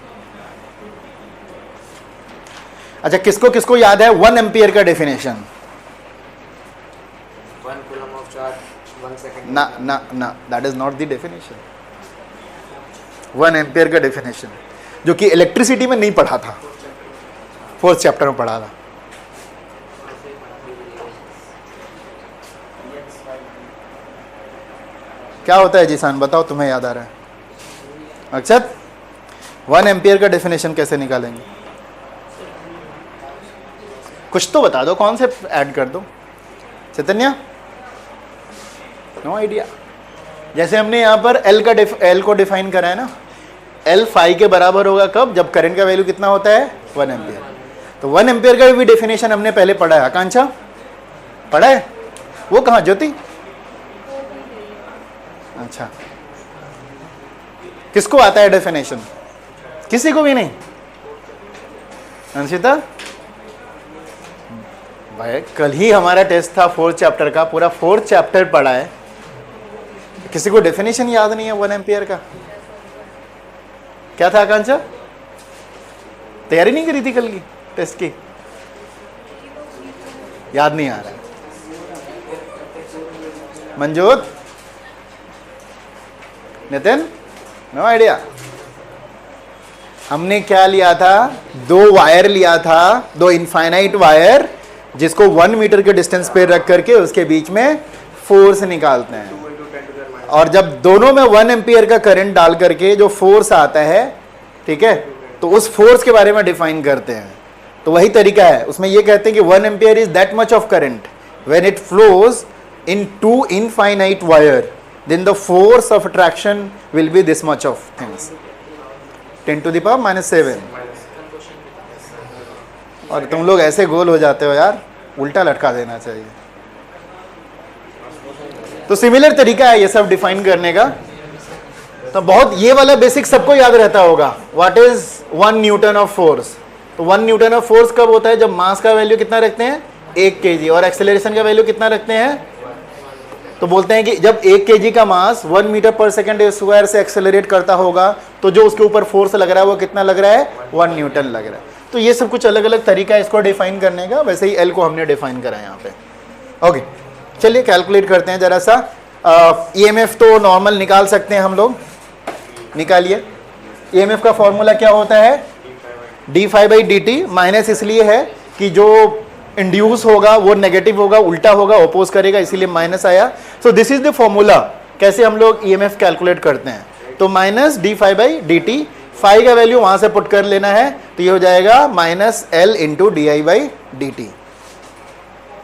अच्छा किसको किसको याद है 1 एम्पियर का definition, 1 coulomb of charge 1 second। ना ना ना, that is not the definition. 1 ampere का डेफिनेशन जो कि इलेक्ट्रिसिटी में नहीं पढ़ा था, 4th चैप्टर में पढ़ा था। क्या होता है जीसान, बताओ, तुम्हें याद आ रहा है? अक्षत 1 एम्पियर का डेफिनेशन कैसे निकालेंगे, कुछ तो बता दो, कौन से ऐड कर दो, चैतन्य? No idea. जैसे हमने यहाँ पर एल को डिफाइन करा है ना, एल फाई के बराबर होगा कब, जब करंट का वैल्यू कितना होता है, 1 एम्पियर। तो 1 एम्पियर का भी डेफिनेशन हमने पहले पढ़ा है। आकांक्षा पढ़ा है? वो कहाँ, ज्योति? अच्छा, किसको आता है डेफिनेशन? किसी को भी नहीं? अंशिता भाई कल ही हमारा टेस्ट था 4th चैप्टर का, पूरा 4th चैप्टर पढ़ा है, किसी को डेफिनेशन याद नहीं है 1 एम्पियर का? क्या था आकांक्षा, तैयारी नहीं करी थी कल की टेस्ट की? याद नहीं आ रहा है। मंजूर नितिन, नो आइडिया। हमने क्या लिया था, दो वायर लिया था, दो इनफाइनाइट वायर, जिसको 1 मीटर के डिस्टेंस पे रख करके उसके बीच में फोर्स निकालते हैं, 2 into 10 to the minus और जब दोनों में 1 एम्पियर का करंट डाल करके जो फोर्स आता है, ठीक है, तो उस फोर्स के बारे में डिफाइन करते हैं। तो वही तरीका है, उसमें ये कहते हैं कि 1 ampere is that much of current when it flows in 2 infinite wire, then the force of attraction will be this much of things, 10 to the power -7। और तुम लोग ऐसे गोल हो जाते हो यार, उल्टा लटका देना चाहिए। तो सिमिलर तरीका है ये सब डिफाइन करने का। तो बहुत ये वाला बेसिक सबको याद रहता होगा, what is 1 Newton of force. तो 1 न्यूटन ऑफ फोर्स कब होता है, जब मास का वैल्यू कितना रखते हैं 1 kg और एक्सेलरेशन का वैल्यू कितना रखते हैं। तो बोलते हैं कि जब 1 kg का मास 1 मीटर पर सेकेंड स्क्वायर से एक्सेलरेट करता होगा तो जो उसके ऊपर फोर्स लग रहा है वो कितना लग रहा है, 1 न्यूटन लग रहा है। तो ये सब कुछ अलग अलग तरीका है इसको डिफाइन करने का। वैसे ही एल को हमने डिफाइन करा है यहाँ पे। ओके, चलिए कैलकुलेट करते हैं जरा सा। ईएमएफ तो नॉर्मल निकाल सकते हैं हम लोग, निकालिए। ईएमएफ का फॉर्मूला क्या होता है, d∅dt, माइनस इसलिए है कि जो इंड्यूस होगा वो नेगेटिव होगा, उल्टा होगा, ओपोज करेगा, इसीलिए माइनस आया। सो दिस इज द फॉर्मूला कैसे हम लोग ईएमएफ कैलकुलेट करते हैं। तो माइनस d∅dt, फाई का वैल्यू वहां से पुट कर लेना है, तो ये हो जाएगा -L × di/dt।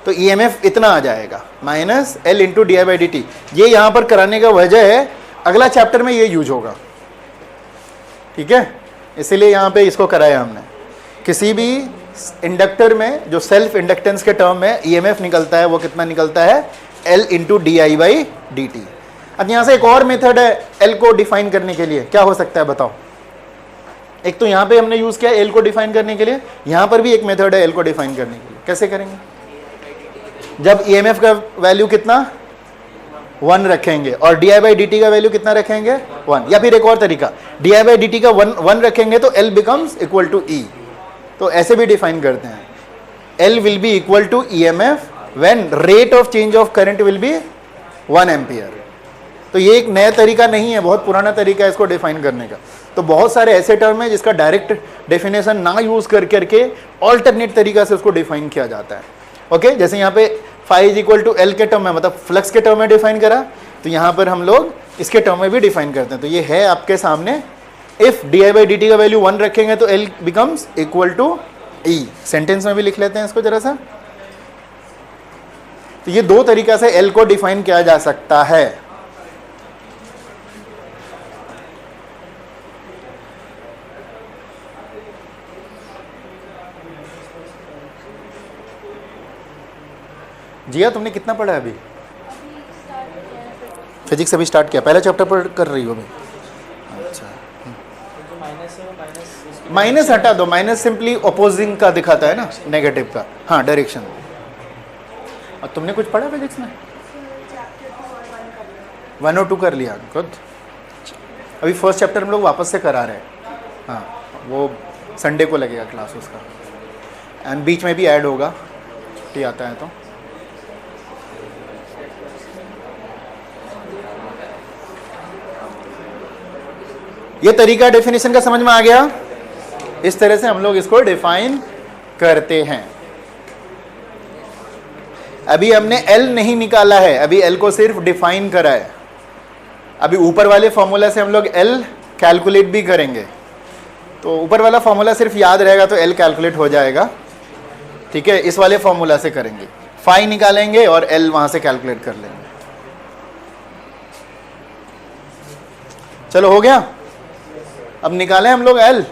तो ईएमएफ इतना आ जाएगा, -L × di/dt। ये यहां पर कराने का वजह है, अगला चैप्टर में ये यूज होगा, ठीक है, इसीलिए यहां पे इसको कराया हमने। किसी भी इंडक्टर में जो सेल्फ इंडक्टेंस के टर्म में ईएमएफ निकलता है वो कितना निकलता है, L × di/dt। अब यहां से एक और मेथड है L को डिफाइन करने के लिए, क्या हो सकता है बताओ। एक तो यहां पे हमने यूज किया L को डिफाइन करने के लिए, यहां पर भी एक मेथड है L को डिफाइन करने के लिए। कैसे करेंगे, जब ईएमएफ का वैल्यू कितना 1 रखेंगे और di/dt का वैल्यू कितना रखेंगे 1, या फिर एक और तरीका, di/dt का 1 रखेंगे तो L becomes equal to E। तो ऐसे भी डिफाइन करते हैं, L will be equal to EMF when rate of change of current will be 1 ampere. तो ये एक नया तरीका नहीं है, बहुत पुराना तरीका है इसको डिफाइन करने का। तो बहुत सारे ऐसे टर्म है जिसका डायरेक्ट डेफिनेशन ना यूज कर करके ऑल्टरनेट तरीका से उसको डिफाइन किया जाता है। ओके, जैसे यहाँ पे phi is equal to L के टर्म में, मतलब फ्लक्स के टर्म में डिफाइन करा, तो यहाँ पर हम लोग इसके टर्म में भी डिफाइन करते हैं। तो ये है आपके सामने, इफ di/dt का वैल्यू 1 रखेंगे तो L becomes equal to E। Sentence में भी लिख लेते हैं इसको जरा सा। तो ये दो तरीका से L को डिफाइन किया जा सकता है। जिया, तुमने कितना पढ़ा है अभी? फिजिक्स अभी स्टार्ट किया, पहला चैप्टर पर कर रही हो अभी? अच्छा, माइनस हटा दो, माइनस सिंपली अपोजिंग का दिखाता है ना, नेगेटिव का। हाँ, डायरेक्शन। और तुमने कुछ पढ़ा फिजिक्स में? 1 और 2 कर लिया, गुड। अभी फर्स्ट चैप्टर हम लोग वापस से करा रहे हैं। हाँ, वो संडे को लगेगा क्लास उसका, एंड बीच में भी ऐड होगा, ठीक आता है तो। ये तरीका डेफिनेशन का समझ में आ गया। इस तरह से हम लोग इसको डिफाइन करते हैं। अभी हमने L नहीं निकाला है, अभी L को सिर्फ डिफाइन करा है। अभी ऊपर वाले फॉर्मूला से हम लोग L कैलकुलेट भी करेंगे। तो ऊपर वाला फॉर्मूला सिर्फ याद रहेगा तो L कैलकुलेट हो जाएगा, ठीक है। इस वाले फॉर्मूला से करेंगे, फाई निकालेंगे और L वहां से कैलकुलेट कर लेंगे। चलो, हो गया। अब निकालें हम लोग L।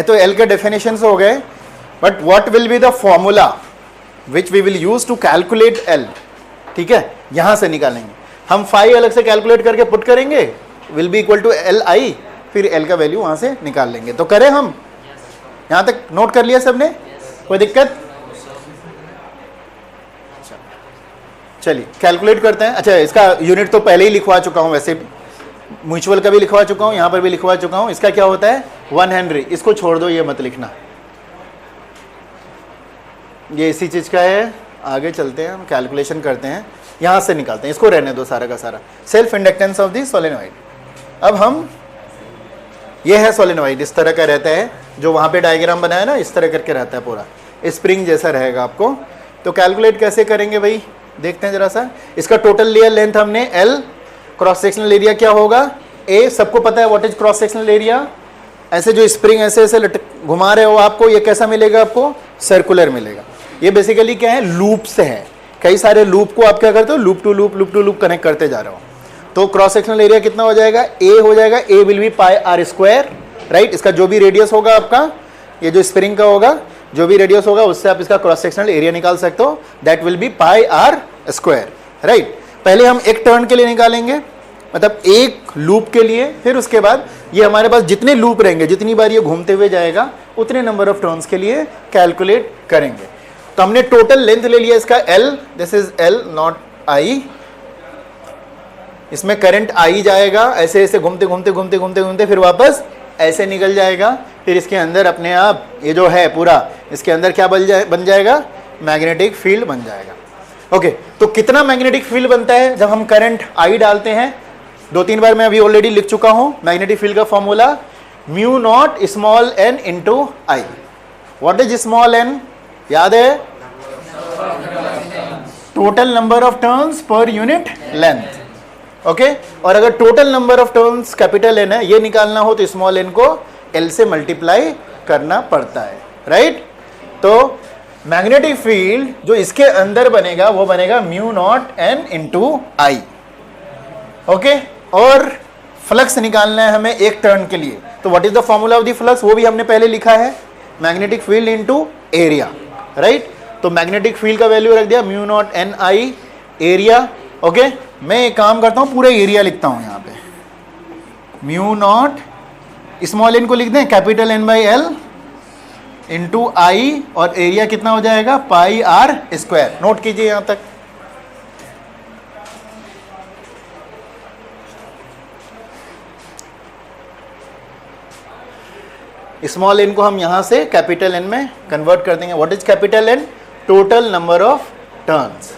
तो L के डेफिनेशंस हो गए, but what will be the formula which we will use to calculate L, ठीक है। यहां से निकालेंगे हम, फाई अलग से कैलकुलेट करके पुट करेंगे, will be equal to Li, फिर L का वैल्यू वहां से निकाल लेंगे। तो करें हम, यहां तक नोट कर लिया सबने, कोई दिक्कत? चलिए कैलकुलेट करते हैं। अच्छा, इसका यूनिट तो पहले ही लिखवा चुका हूं, वैसे म्यूचुअल का भी लिखवा चुका हूं, यहां पर भी लिखवा चुका हूं। इसका क्या होता है 1 हेनरी, इसको छोड़ दो, ये मत लिखना, ये इसी चीज का है। आगे चलते हैं, हम कैलकुलेशन करते हैं, यहां से निकालते हैं, इसको रहने दो सारा का सारा। Self inductance of the solenoid, अब हम, ये है सोलेनॉइड, इस तरह का रहता है, जो वहाँ पे डायग्राम बनाया ना, इस तरह करके रहता है पूरा, स्प्रिंग जैसा रहेगा आपको। तो कैलकुलेट कैसे करेंगे भाई, देखते हैं जरा सा। इसका टोटल लेयर लेंथ हमने L, क्रॉस सेक्शनल एरिया क्या होगा A, सबको पता है what is cross sectional area. ऐसे जो स्प्रिंग ऐसे ऐसे घुमा रहे हो आपको, ये कैसा मिलेगा आपको, सर्कुलर मिलेगा। ये बेसिकली क्या है, लूप से है, कई सारे लूप को आप क्या करते हो, लूप टू लूप कनेक्ट करते जा रहे हो। तो क्रॉस सेक्शनल एरिया कितना हो जाएगा, A हो जाएगा, A will be pi R square, right. इसका जो भी रेडियस होगा आपका, ये जो स्प्रिंग का होगा, जो भी रेडियस होगा उससे आप इसका क्रॉस सेक्शनल एरिया निकाल सकते हो, that will be pi R square, right. पहले हम एक टर्न के लिए निकालेंगे, मतलब एक लूप के लिए, फिर उसके बाद ये हमारे पास जितने लूप रहेंगे, जितनी बार ये घूमते हुए जाएगा, उतने नंबर ऑफ टर्न्स के लिए कैलकुलेट करेंगे। तो हमने टोटल लेंथ ले लिया इसका L, this is L not I। इसमें करंट I जाएगा, ऐसे ऐसे घूमते फिर वापस ऐसे निकल जाएगा, फिर इसके अंदर अपने आप ये जो है पूरा, इसके अंदर क्या बन जाएगा, मैग्नेटिक फील्ड बन जाएगा। ओके, तो कितना मैग्नेटिक फील्ड बनता है जब हम करंट I डालते हैं, 2-3 बार मैं अभी ऑलरेडी लिख चुका हूं। मैग्नेटिक फील्ड का formula mu naught small n into I. What is small n, याद है, total number of turns per unit length, okay. और अगर total number of turns capital N है, ये निकालना हो तो स्मॉल n को L से मल्टीप्लाई करना पड़ता है, राइट। तो मैग्नेटिक फील्ड जो इसके अंदर बनेगा वो बनेगा म्यू नॉट n इंटू आई, ओके। और फ्लक्स निकालना है हमें एक टर्न के लिए, तो what is the formula of the flux, वो भी हमने पहले लिखा है, magnetic field into area, right. तो मैग्नेटिक फील्ड का वैल्यू रख दिया म्यू नॉट n आई, एरिया, ओके। मैं एक काम करता हूं, पूरा एरिया लिखता हूं यहां पे, म्यू नॉट स्मॉल n को लिख दें capital N by L into I, और एरिया कितना हो जाएगा, पाई आर स्क्वायर। नोट कीजिए यहां तक। स्मॉल n को हम यहां से कैपिटल N में कन्वर्ट कर देंगे। What is capital N, total number of turns.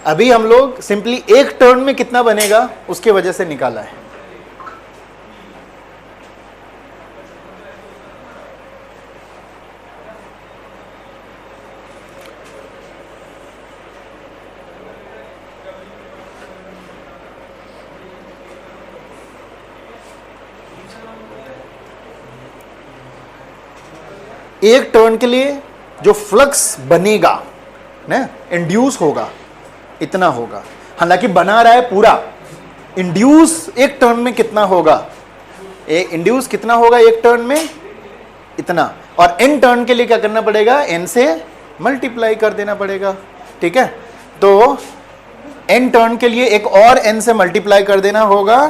अभी हम लोग सिंपली एक टर्न में कितना बनेगा उसके वजह से निकाला है। एक टर्न के लिए जो फ्लक्स बनेगा ना, इंड्यूस होगा, इतना होगा। हालांकि बना रहा है पूरा, इंड्यूस एक टर्न में कितना होगा, इंड्यूस कितना होगा एक टर्न में, इतना। और n टर्न के लिए क्या करना पड़ेगा, n से मल्टीप्लाई कर देना पड़ेगा, ठीक है। तो n टर्न के लिए एक और n से मल्टीप्लाई कर देना होगा,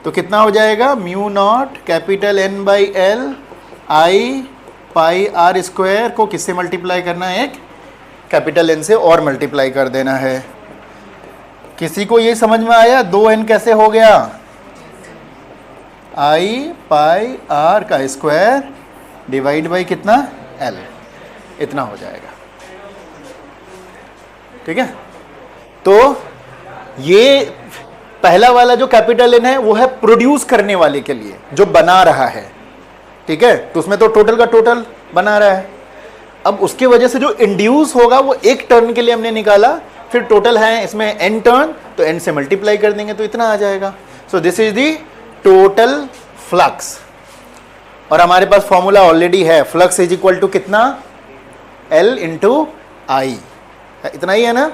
तो कितना हो जाएगा, mu naught capital N by L I pi R square को किससे मल्टीप्लाई करना है, एक कैपिटल N से और मल्टीप्लाई कर देना है। किसी को ये समझ में आया 2n कैसे हो गया, आई पाई आर का स्क्वायर डिवाइड बाई कितना, L, इतना हो जाएगा, ठीक है। तो ये पहला वाला जो कैपिटल N है वो है प्रोड्यूस करने वाले के लिए, जो बना रहा है, ठीक है। तो उसमें तो टोटल का टोटल बना रहा है। अब उसके वजह से जो इंड्यूस होगा वो एक टर्न के लिए हमने निकाला, फिर टोटल है इसमें n टर्न, तो n से मल्टीप्लाई कर देंगे तो इतना आ जाएगा। So this is the total flux. और हमारे पास फॉर्मूला ऑलरेडी है, फ्लक्स इज इक्वल टू कितना, L इंटू आई, इतना ही है ना।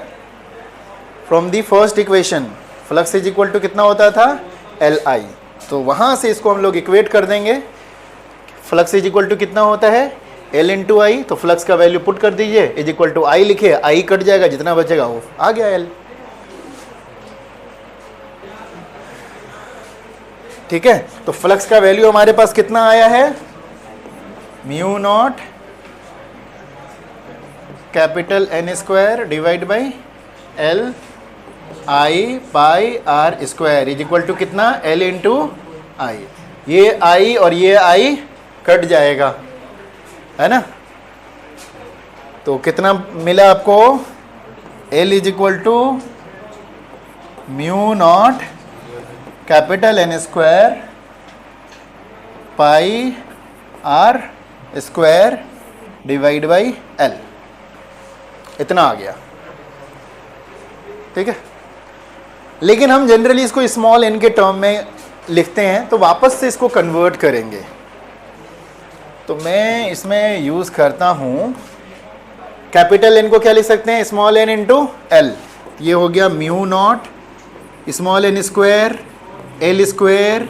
From the first equation flux is equal to कितना होता था, Li। तो वहां से इसको हम लोग इक्वेट कर देंगे। फ्लक्स इज इक्वल टू कितना होता है, L इंटू आई, तो फ्लक्स का वैल्यू पुट कर दीजिए, इज इक्वल टू आई लिखिए, आई कट जाएगा, जितना बचेगा वो आ गया L, ठीक है। तो फ्लक्स का वैल्यू हमारे पास कितना आया है, mu naught capital N square divide by L I pi R square is equal to कितना, L इंटू आई। ये आई और ये आई कट जाएगा, है ना। तो कितना मिला आपको, L is equal to mu naught capital N square pi R square divide by L, इतना आ गया। ठीक है, लेकिन हम जनरली इसको स्मॉल एन के टर्म में लिखते हैं, तो वापस से इसको कन्वर्ट करेंगे। तो मैं इसमें यूज करता हूं कैपिटल एन को क्या लिख सकते हैं, स्मॉल एन इंटू एल। ये हो गया mu naught small N square L square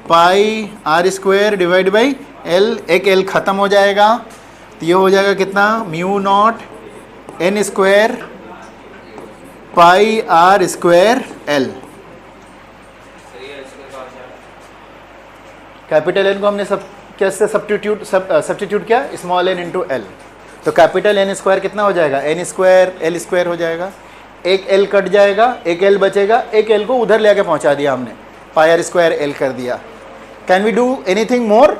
pi R square divide by L, एक एल खत्म हो जाएगा, तो ये हो जाएगा कितना, mu not N square pi R square L. Capital N को हमने सब कैसे सब्स्टिट्यूट किया, स्मॉल एन इंटू एल। तो कैपिटल एन स्क्वायर कितना हो जाएगा, एन स्क्वायर एल स्क्वायर हो जाएगा, एक एल कट जाएगा, एक एल बचेगा, एक एल को उधर ले आके पहुंचा दिया हमने, पाई आर स्क्वायर एल कर दिया। Can we do anything more?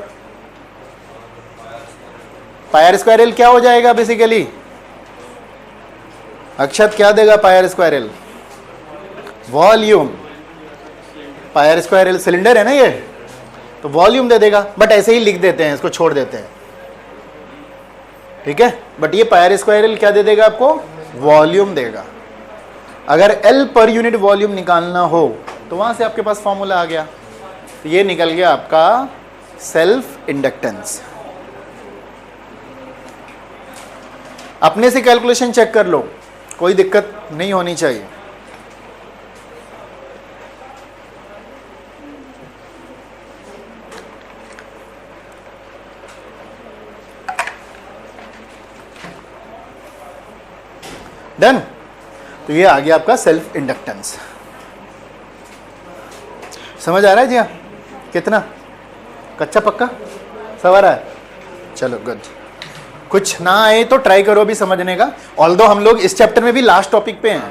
Pi R square L क्या हो जाएगा बेसिकली, अक्षत क्या देगा pi R square L, volume. Pi R square L cylinder है ना ये, तो वॉल्यूम दे देगा, बट ऐसे ही लिख देते हैं, इसको छोड़ देते हैं। ठीक है, बट ये पाई आर स्क्वायर एल क्या दे देगा आपको, वॉल्यूम देगा। अगर एल पर यूनिट वॉल्यूम निकालना हो तो वहां से आपके पास फॉर्मूला आ गया, तो ये निकल गया आपका सेल्फ इंडक्टेंस। अपने से कैलकुलेशन चेक कर लो, कोई दिक्कत नहीं होनी चाहिए। डन। तो ये आ गया आपका सेल्फ इंडक्टेंस। समझ आ रहा है जी? हाँ, कितना कच्चा पक्का सब आ रहा है? चलो गुड। कुछ ना आए तो ट्राई करो अभी समझने का। ऑल्दो हम लोग इस चैप्टर में भी लास्ट टॉपिक पे हैं,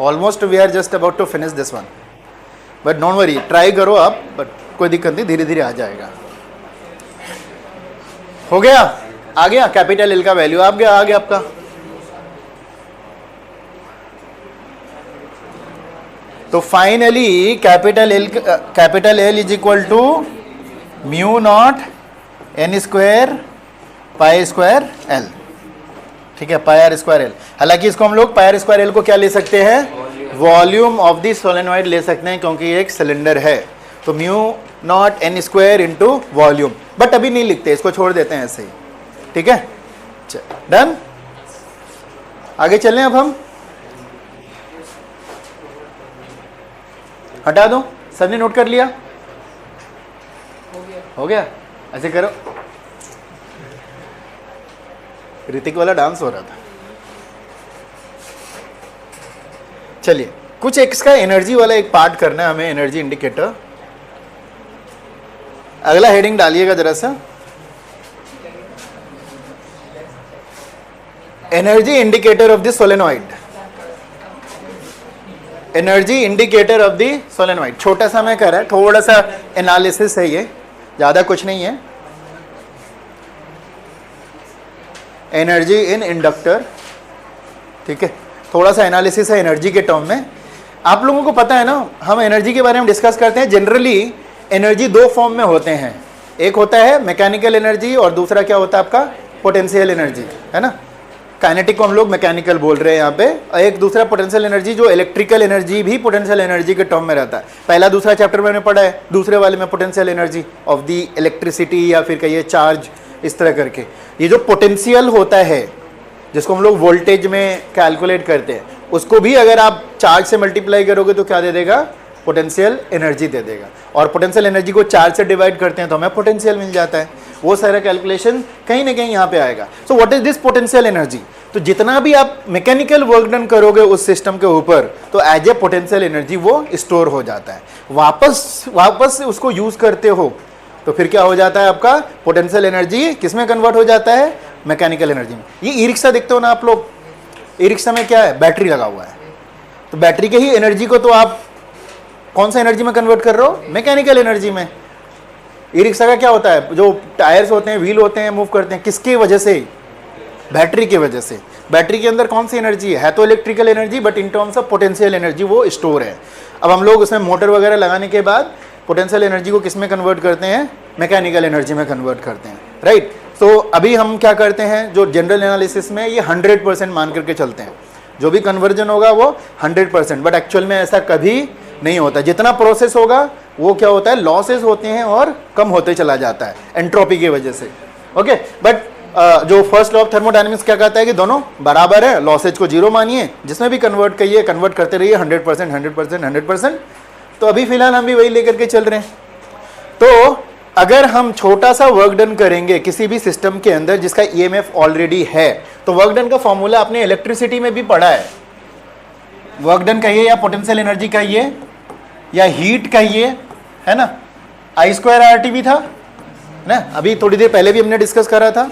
almost we are just about to finish this one, but don't worry, try करो आप, बट कोई दिक्कत नहीं, धीरे धीरे आ जाएगा। हो गया, आ गया कैपिटल एल का वैल्यू आ गया आपका। तो finally capital L is equal to mu not N square pi square L. ठीक है, पाई आर स्क्वायर एल। हालांकि इसको हम लोग पाई आर स्क्वायर एल को क्या ले सकते हैं, वॉल्यूम ऑफ द सोलेनॉइड ले सकते हैं, क्योंकि ये एक सिलेंडर है। तो mu naught N square into volume, but अभी नहीं लिखते, इसको छोड़ देते हैं ऐसे ही। ठीक है, डन। आगे चलें अब हम, हटा दो, सबने नोट कर लिया? हो गया। ऐसे करो, ऋतिक वाला डांस हो रहा था। चलिए, कुछ एक्स का एनर्जी वाला एक पार्ट करना है हमें, एनर्जी इंडिकेटर। अगला हेडिंग डालिएगा जरा सा, energy indicator of the solenoid. Energy indicator of the solenoid, छोटा सा मैं कह रहा है, थोड़ा सा एनालिसिस है ये, ज़्यादा कुछ नहीं है। एनर्जी इन इंडक्टर, ठीक है, थोड़ा सा एनालिसिस है एनर्जी के टर्म में। आप लोगों को पता है ना, हम एनर्जी के बारे में डिस्कस करते हैं। जनरली एनर्जी दो फॉर्म में होते हैं, एक होता है मैकेनिकल एनर्जी और दूसरा क्या होता है आपका, पोटेंशियल एनर्जी, है ना। काइनेटिक को हम लोग मैकेनिकल बोल रहे हैं यहाँ पे, और एक दूसरा पोटेंशियल एनर्जी जो इलेक्ट्रिकल एनर्जी भी पोटेंशियल एनर्जी के टर्म में रहता है। पहला दूसरा चैप्टर में हमने पढ़ा है, दूसरे वाले में potential energy of the electricity या फिर कहिए चार्ज, इस तरह करके। ये जो पोटेंशियल होता है जिसको हम लोग वोल्टेज में कैलकुलेट करते हैं, उसको भी अगर आप चार्ज से मल्टीप्लाई करोगे तो क्या दे देगा, पोटेंशियल एनर्जी दे देगा। और पोटेंशियल एनर्जी को चार्ज से डिवाइड करते हैं तो हमें पोटेंशियल मिल जाता है। वो सारा कैलकुलेशन कहीं ना कहीं यहाँ पे आएगा। So what is this potential energy? तो जितना भी आप मैकेनिकल वर्क डन करोगे उस सिस्टम के ऊपर, तो एज ए पोटेंशियल एनर्जी वो स्टोर हो जाता है। वापस उसको यूज करते हो तो फिर क्या हो जाता है, आपका पोटेंशियल एनर्जी किस में कन्वर्ट हो जाता है, मैकेनिकल एनर्जी में। ये ई रिक्शा देखते हो ना आप लोग, ई रिक्शा में क्या है, बैटरी लगा हुआ है। तो बैटरी के ही एनर्जी को तो आप कौन सा एनर्जी में कन्वर्ट कर रहे हो, मैकेनिकल एनर्जी में। ई रिक्शा का क्या होता है, जो टायर्स होते हैं, व्हील होते हैं, मूव करते हैं, किसकी वजह से, बैटरी की वजह से। बैटरी के अंदर कौन सी एनर्जी है तो electrical energy, but in terms of potential energy वो स्टोर है। अब हम लोग उसमें मोटर वगैरह लगाने के बाद पोटेंशियल एनर्जी को किस में कन्वर्ट करते हैं, मैकेनिकल एनर्जी में कन्वर्ट करते हैं, राइट। तो अभी हम क्या करते हैं, जो जनरल एनालिसिस में ये 100% मान करके चलते हैं, जो भी कन्वर्जन होगा वो 100%, बट एक्चुअल में ऐसा कभी नहीं होता। जितना प्रोसेस होगा वो क्या होता है, लॉसेस होते हैं और कम होते चला जाता है एंट्रोपी की वजह से, ओके। बट जो फर्स्ट लॉ ऑफ थर्मोडायनेमिक्स क्या कहता है कि दोनों बराबर है, लॉसेज को जीरो मानिए, जिसमें भी कन्वर्ट करिए कन्वर्ट करते रहिए 100%, 100%, 100%। तो अभी फिलहाल हम भी वही लेकर के चल रहे हैं। तो अगर हम छोटा सा वर्क डन करेंगे किसी भी सिस्टम के अंदर जिसका ईएमएफ ऑलरेडी है, तो वर्क डन का फॉर्मूला आपने इलेक्ट्रिसिटी में भी पढ़ा है। वर्क डन कहिए या पोटेंशियल एनर्जी कहिए या हीट कहिए, है ना, I²RT भी था ना, अभी थोड़ी देर पहले भी हमने डिस्कस करा था,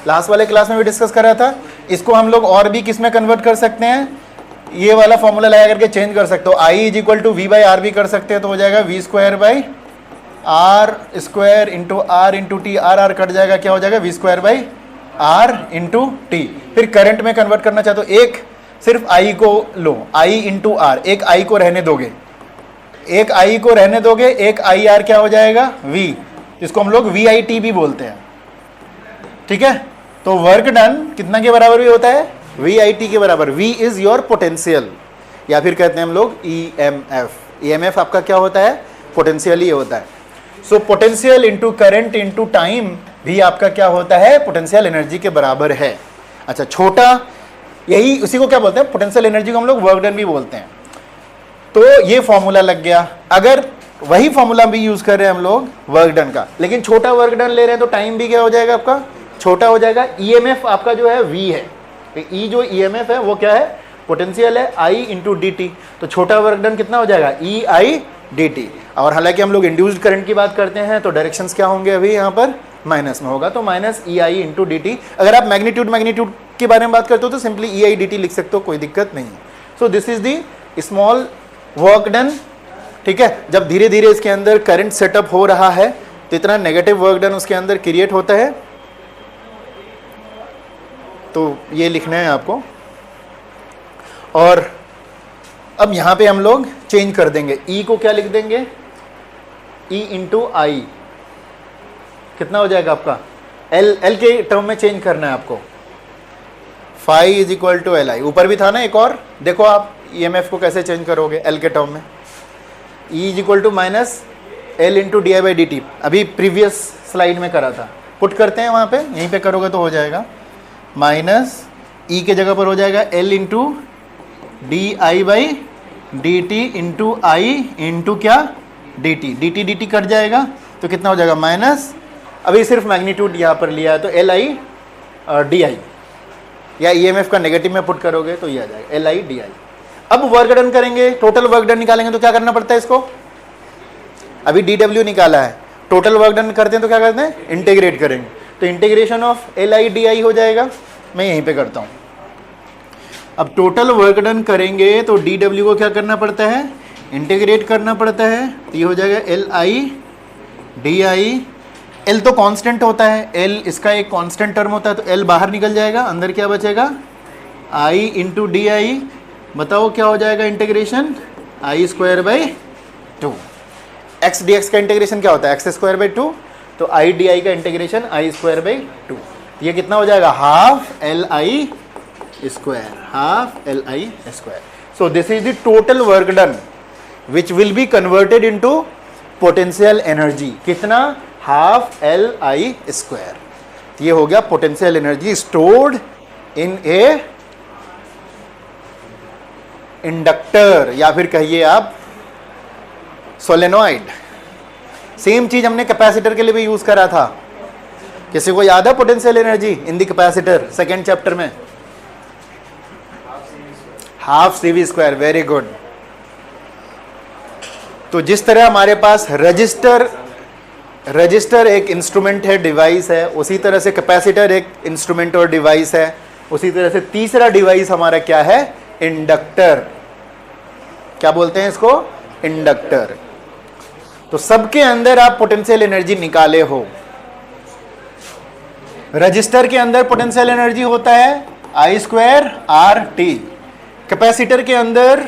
लास्ट वाले क्लास में भी डिस्कस करा था। इसको हम लोग और भी किस में कन्वर्ट कर सकते हैं, ये वाला फॉर्मूला लगा करके चेंज कर सकते हो। I = V/R भी कर सकते हैं, तो हो जाएगा V²/R² into R into T, R cut जाएगा, क्या हो जाएगा V²/R इंटू T। फिर करंट में कन्वर्ट करना चाहते हो, एक सिर्फ I को लो, I इंटू R, एक I को रहने दोगे, एक I को रहने दोगे, एक IR क्या हो जाएगा V, इसको हम लोग VIT भी बोलते हैं, ठीक है। तो वर्क डन कितना के बराबर भी होता है, VIT के बराबर। V इज योर पोटेंशियल, या फिर कहते हैं हम लोग EMF। EMF आपका क्या होता है, पोटेंशियल ही होता है। So potential into current into time भी आपका क्या होता है, पोटेंशियल एनर्जी के बराबर है। अच्छा, छोटा यही उसी को क्या बोलते हैं, पोटेंशियल एनर्जी को हम लोग वर्क डन भी बोलते हैं। तो ये फॉर्मूला लग गया। अगर वही फॉर्मूला भी यूज कर रहे हैं हम लोग वर्क डन का, लेकिन छोटा वर्क डन ले रहे हैं, तो टाइम भी क्या हो जाएगा आपका, छोटा हो जाएगा। EMF आपका जो है V है, E जो EMF है वो क्या है, पोटेंशियल है, I इंटू dt। तो छोटा वर्क डन कितना हो जाएगा, EI dt। और हालांकि हम लोग इंड्यूस्ड करंट की बात करते हैं, तो डायरेक्शंस क्या होंगे, अभी यहाँ पर माइनस में होगा, तो माइनस EI इंटू dt। अगर आप मैग्नीट्यूड के बारे में बात करते हो तो सिंपली EI dt लिख सकते हो, कोई दिक्कत नहीं है। सो this is the small work done, ठीक है। जब धीरे धीरे इसके अंदर करंट सेटअप हो रहा है तो इतना नेगेटिव वर्क डन उसके अंदर क्रिएट होता है, तो ये लिखना है आपको। और अब यहाँ पे हम लोग चेंज कर देंगे, E को क्या लिख देंगे, E इंटू I, कितना हो जाएगा आपका, L के टर्म में चेंज करना है आपको। Phi is equal to Li, ऊपर भी था ना एक और, देखो आप EMF को कैसे चेंज करोगे L के टर्म में। E is equal to minus L into di/dt, अभी प्रीवियस स्लाइड में करा था, पुट करते हैं वहाँ पे, यहीं पे करोगे तो हो जाएगा, माइनस E के जगह पर हो जाएगा L into di/dt into I into क्या dt कट जाएगा, तो कितना हो जाएगा माइनस, अभी सिर्फ मैग्नीट्यूड यहाँ पर लिया है तो Li di, या EMF का नेगेटिव में पुट करोगे तो ये आ जाएगा Li di। अब वर्क डन करेंगे, टोटल वर्क डन निकालेंगे, तो क्या करना पड़ता है इसको, अभी dW निकाला है, टोटल वर्क डन करते हैं तो क्या करते हैं, इंटीग्रेट करेंगे, तो इंटीग्रेशन ऑफ Li di हो जाएगा। मैं यहीं पे करता हूँ। अब टोटल वर्क डन करेंगे तो dW को क्या करना पड़ता है, इंटीग्रेट करना पड़ता है, तो ये हो जाएगा Li di। L तो कांस्टेंट होता है, L इसका एक कांस्टेंट टर्म होता है, तो L बाहर निकल जाएगा, अंदर क्या बचेगा, I इंटू di। बताओ क्या हो जाएगा इंटीग्रेशन, I²/2। x dx का इंटीग्रेशन क्या होता है, x²/2, तो I di का इंटीग्रेशन I²/2। ये कितना हो जाएगा, half Li², half Li²। So this is the total work done which will be converted into potential energy, कितना, हाफ Li²। ये हो गया potential energy stored in A inductor, या फिर कहिए आप सोलेनॉइड। सेम चीज हमने कैपेसिटर के लिए भी यूज करा था, किसी को याद है potential energy in the capacitor, second chapter में, हाफ CV², वेरी गुड। तो जिस तरह हमारे पास रजिस्टर एक इंस्ट्रूमेंट है, डिवाइस है, उसी तरह से कैपेसिटर एक इंस्ट्रूमेंट और डिवाइस है, उसी तरह से तीसरा डिवाइस हमारा क्या है, इंडक्टर। क्या बोलते हैं इसको, इंडक्टर। तो सबके अंदर आप पोटेंशियल एनर्जी निकाले हो, रजिस्टर के अंदर पोटेंशियल एनर्जी होता है आई स्क्वायर आर टी। कैपेसिटर के अंदर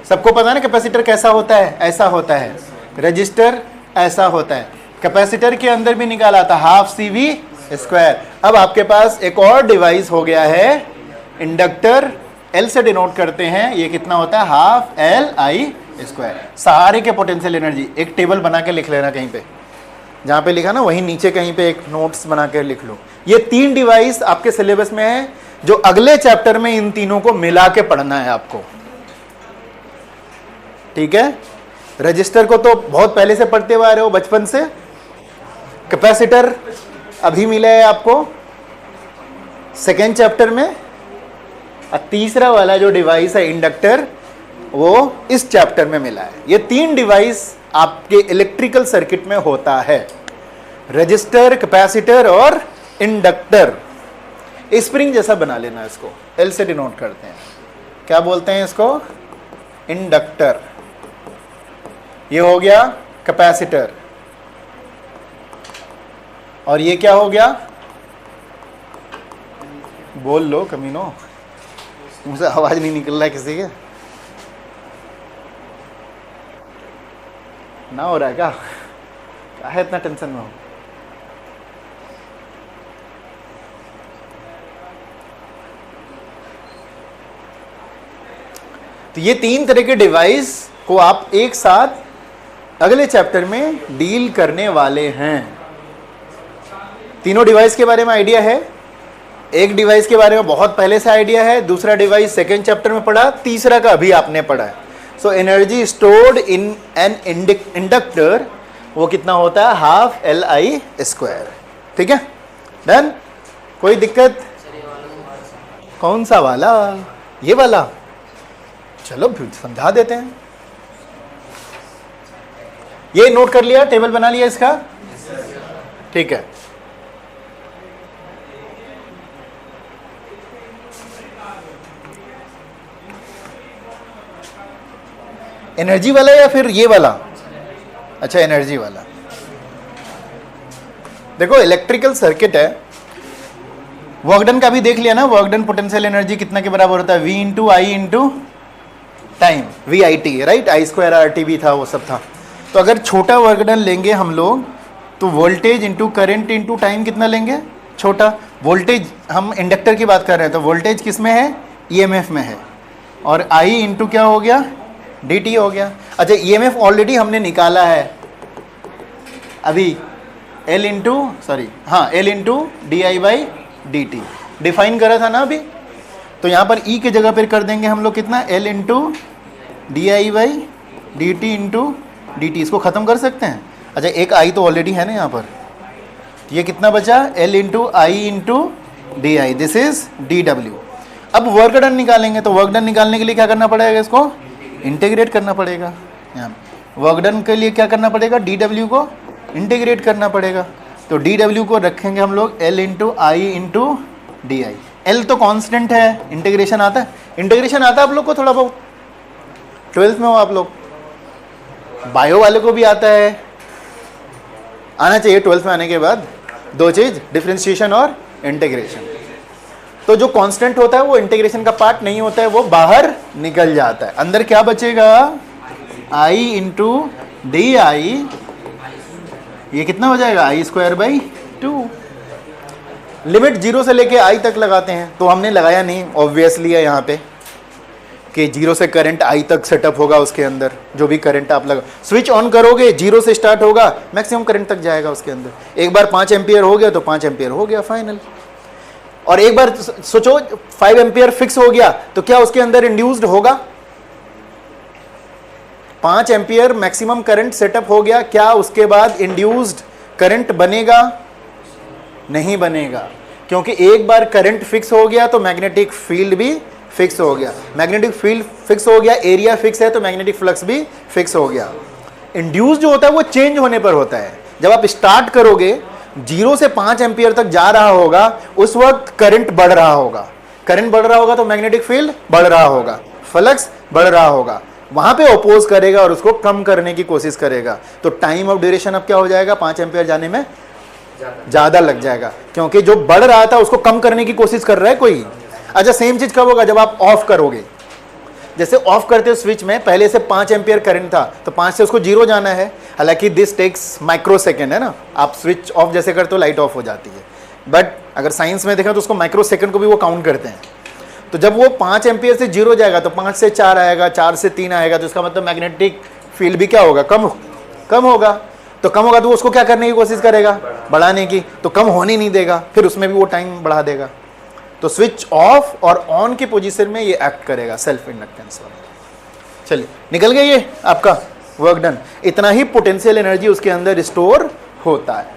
सबको पता है ना कैपेसिटर कैसा होता है, ऐसा होता है। रजिस्टर ऐसा होता है। कैपेसिटर के अंदर भी निकाला था हाफ सी वी स्क्वायर। अब आपके पास एक और डिवाइस हो गया है इंडक्टर, एल से डिनोट करते हैं। ये कितना होता है, हाफ एल आई स्क्वायर। सारे के पोटेंशियल एनर्जी एक टेबल बना के लिख लेना, कहीं पे जहां पे लिखा ना वहीं नीचे कहीं पे एक नोट्स बना के लिख लो। ये 3 डिवाइस आपके सिलेबस में है, जो अगले चैप्टर में इन तीनों को मिला के पढ़ना है आपको, ठीक है। रजिस्टर को तो बहुत पहले से पढ़ते हुए आ रहे हो, बचपन से। कैपेसिटर अभी मिला है आपको सेकेंड चैप्टर में, और तीसरा वाला जो डिवाइस है इंडक्टर, वो इस चैप्टर में मिला है। ये 3 डिवाइस आपके इलेक्ट्रिकल सर्किट में होता है, रजिस्टर, कैपेसिटर और इंडक्टर। स्प्रिंग जैसा बना लेना इसको, एल से डिनोट करते हैं। क्या बोलते हैं इसको, इंडक्टर। ये हो गया कैपेसिटर, और ये क्या हो गया, बोल लो कमीनो, मुझसे आवाज नहीं निकल रहा है किसी के, ना हो रहा है क्या है, इतना टेंशन में हो। तो ये 3 तरह के डिवाइस को आप एक साथ अगले चैप्टर में डील करने वाले हैं। तीनों डिवाइस के बारे में आइडिया है। एक डिवाइस के बारे में बहुत पहले से आइडिया है, दूसरा डिवाइस सेकेंड चैप्टर में पढ़ा, तीसरा का अभी आपने पढ़ा है। So energy stored in an inductor, वो कितना होता है, हाफ एल आई स्क्वायर। ठीक है, डन। कोई दिक्कत, कौन सा वाला, ये वाला, चलो फिर समझा देते हैं। ये नोट कर लिया, टेबल बना लिया इसका, ठीक है। एनर्जी वाला या फिर ये वाला, अच्छा एनर्जी वाला। देखो इलेक्ट्रिकल सर्किट है, वर्क डन का भी देख लिया ना, वर्क डन पोटेंशियल एनर्जी कितना के बराबर होता है, V इंटू आई इंटू टाइम, VIT, राइट। आई स्क्वायर RT भी था, वो सब था। तो अगर छोटा वर्क डन लेंगे हम लोग, तो voltage into current into time कितना लेंगे, छोटा। वोल्टेज, हम इंडक्टर की बात कर रहे हैं, तो वोल्टेज किस में है, EMF में है, और आई इंटू क्या हो गया, DT हो गया। अच्छा EMF ऑलरेडी हमने निकाला है अभी, L इंटू सॉरी हाँ L इंटू DI/dt डिफाइन करा था ना अभी। तो यहाँ पर E के जगह पर कर देंगे हम लोग कितना, L into DI/dt into DT। इसको ख़त्म कर सकते हैं। अच्छा एक I तो ऑलरेडी है ना यहाँ पर, ये कितना बचा, L into I into DI, this is DW। अब वर्क डन निकालेंगे, तो वर्क डन निकालने के लिए क्या करना पड़ेगा, इसको इंटीग्रेट करना पड़ेगा। यहाँ वर्क डन के लिए क्या करना पड़ेगा, DW को इंटीग्रेट करना पड़ेगा। तो DW को रखेंगे हम लोग L इंटू आई इंटू DI। L तो कांस्टेंट है, इंटीग्रेशन आता है, इंटीग्रेशन आता है आप लोग को थोड़ा बहुत, 12th में हो आप लोग, बायो वाले को भी आता है, आना चाहिए 12th में आने के बाद। 2 चीज़, डिफरेंशिएशन और इंटीग्रेशन। तो जो कांस्टेंट होता है वो इंटीग्रेशन का पार्ट नहीं होता है, वो बाहर निकल जाता है। अंदर क्या बचेगा, I इंटू DI, ये कितना हो जाएगा, I²/2। लिमिट 0 से लेके I तक लगाते हैं, तो हमने लगाया नहीं, ऑब्वियसली है यहाँ पे कि 0 से करंट I तक सेटअप होगा, उसके अंदर जो भी करंट आप लगा, स्विच ऑन करोगे 0 से स्टार्ट होगा, मैक्सिमम करंट तक जाएगा उसके अंदर। एक बार 5 एम्पियर हो गया तो 5 एम्पियर हो गया फाइनल। और एक बार सोचो 5 एम्पियर फिक्स हो गया, तो क्या उसके अंदर इंड्यूस्ड होगा, 5 एम्पियर मैक्सिमम करंट सेटअप हो गया, क्या उसके बाद इंड्यूस्ड करंट बनेगा, नहीं बनेगा। क्योंकि एक बार करंट फिक्स हो गया तो मैग्नेटिक फील्ड भी फिक्स हो गया, मैग्नेटिक फील्ड फिक्स हो गया, एरिया फिक्स है तो मैग्नेटिक फ्लक्स भी फिक्स हो गया। इंड्यूस जो होता है वो चेंज होने पर होता है। जब आप स्टार्ट करोगे 0 से 5 एम्पियर तक जा रहा होगा, उस वक्त करंट बढ़ रहा होगा, करंट बढ़ रहा होगा तो मैग्नेटिक फील्ड बढ़ रहा होगा, फ्लक्स बढ़ रहा होगा, वहां पे अपोज करेगा और उसको कम करने की कोशिश करेगा। तो टाइम ऑफ ड्यूरेशन अब क्या हो जाएगा, 5 एम्पियर जाने में ज़्यादा लग जाएगा, क्योंकि जो बढ़ रहा था उसको कम करने की कोशिश कर रहा है कोई। अच्छा, सेम चीज़ कब होगा? जब आप ऑफ करोगे। जैसे ऑफ करते हो स्विच में, पहले से 5 एम्पियर करंट था तो 5 से उसको 0 जाना है। हालांकि दिस टेक्स माइक्रो सेकेंड है ना, आप स्विच ऑफ जैसे करते हो लाइट ऑफ हो जाती है, बट अगर साइंस में देखें तो उसको माइक्रो सेकेंड को भी वो काउंट करते हैं। तो जब वो 5 एम्पियर से 0 जाएगा तो 5 से 4 आएगा, 4 से 3 आएगा, तो इसका मतलब मैग्नेटिक फील्ड भी क्या होगा? कम होगा। तो कम होगा तो वो उसको क्या करने की कोशिश करेगा? बढ़ाने की। तो कम होने नहीं देगा, फिर उसमें भी वो टाइम बढ़ा देगा। तो स्विच ऑफ और ऑन की पोजीशन में ये एक्ट करेगा सेल्फ इंडक्टेंस वाला। चलिए, निकल गया ये आपका वर्क डन। इतना ही पोटेंशियल एनर्जी उसके अंदर स्टोर होता है।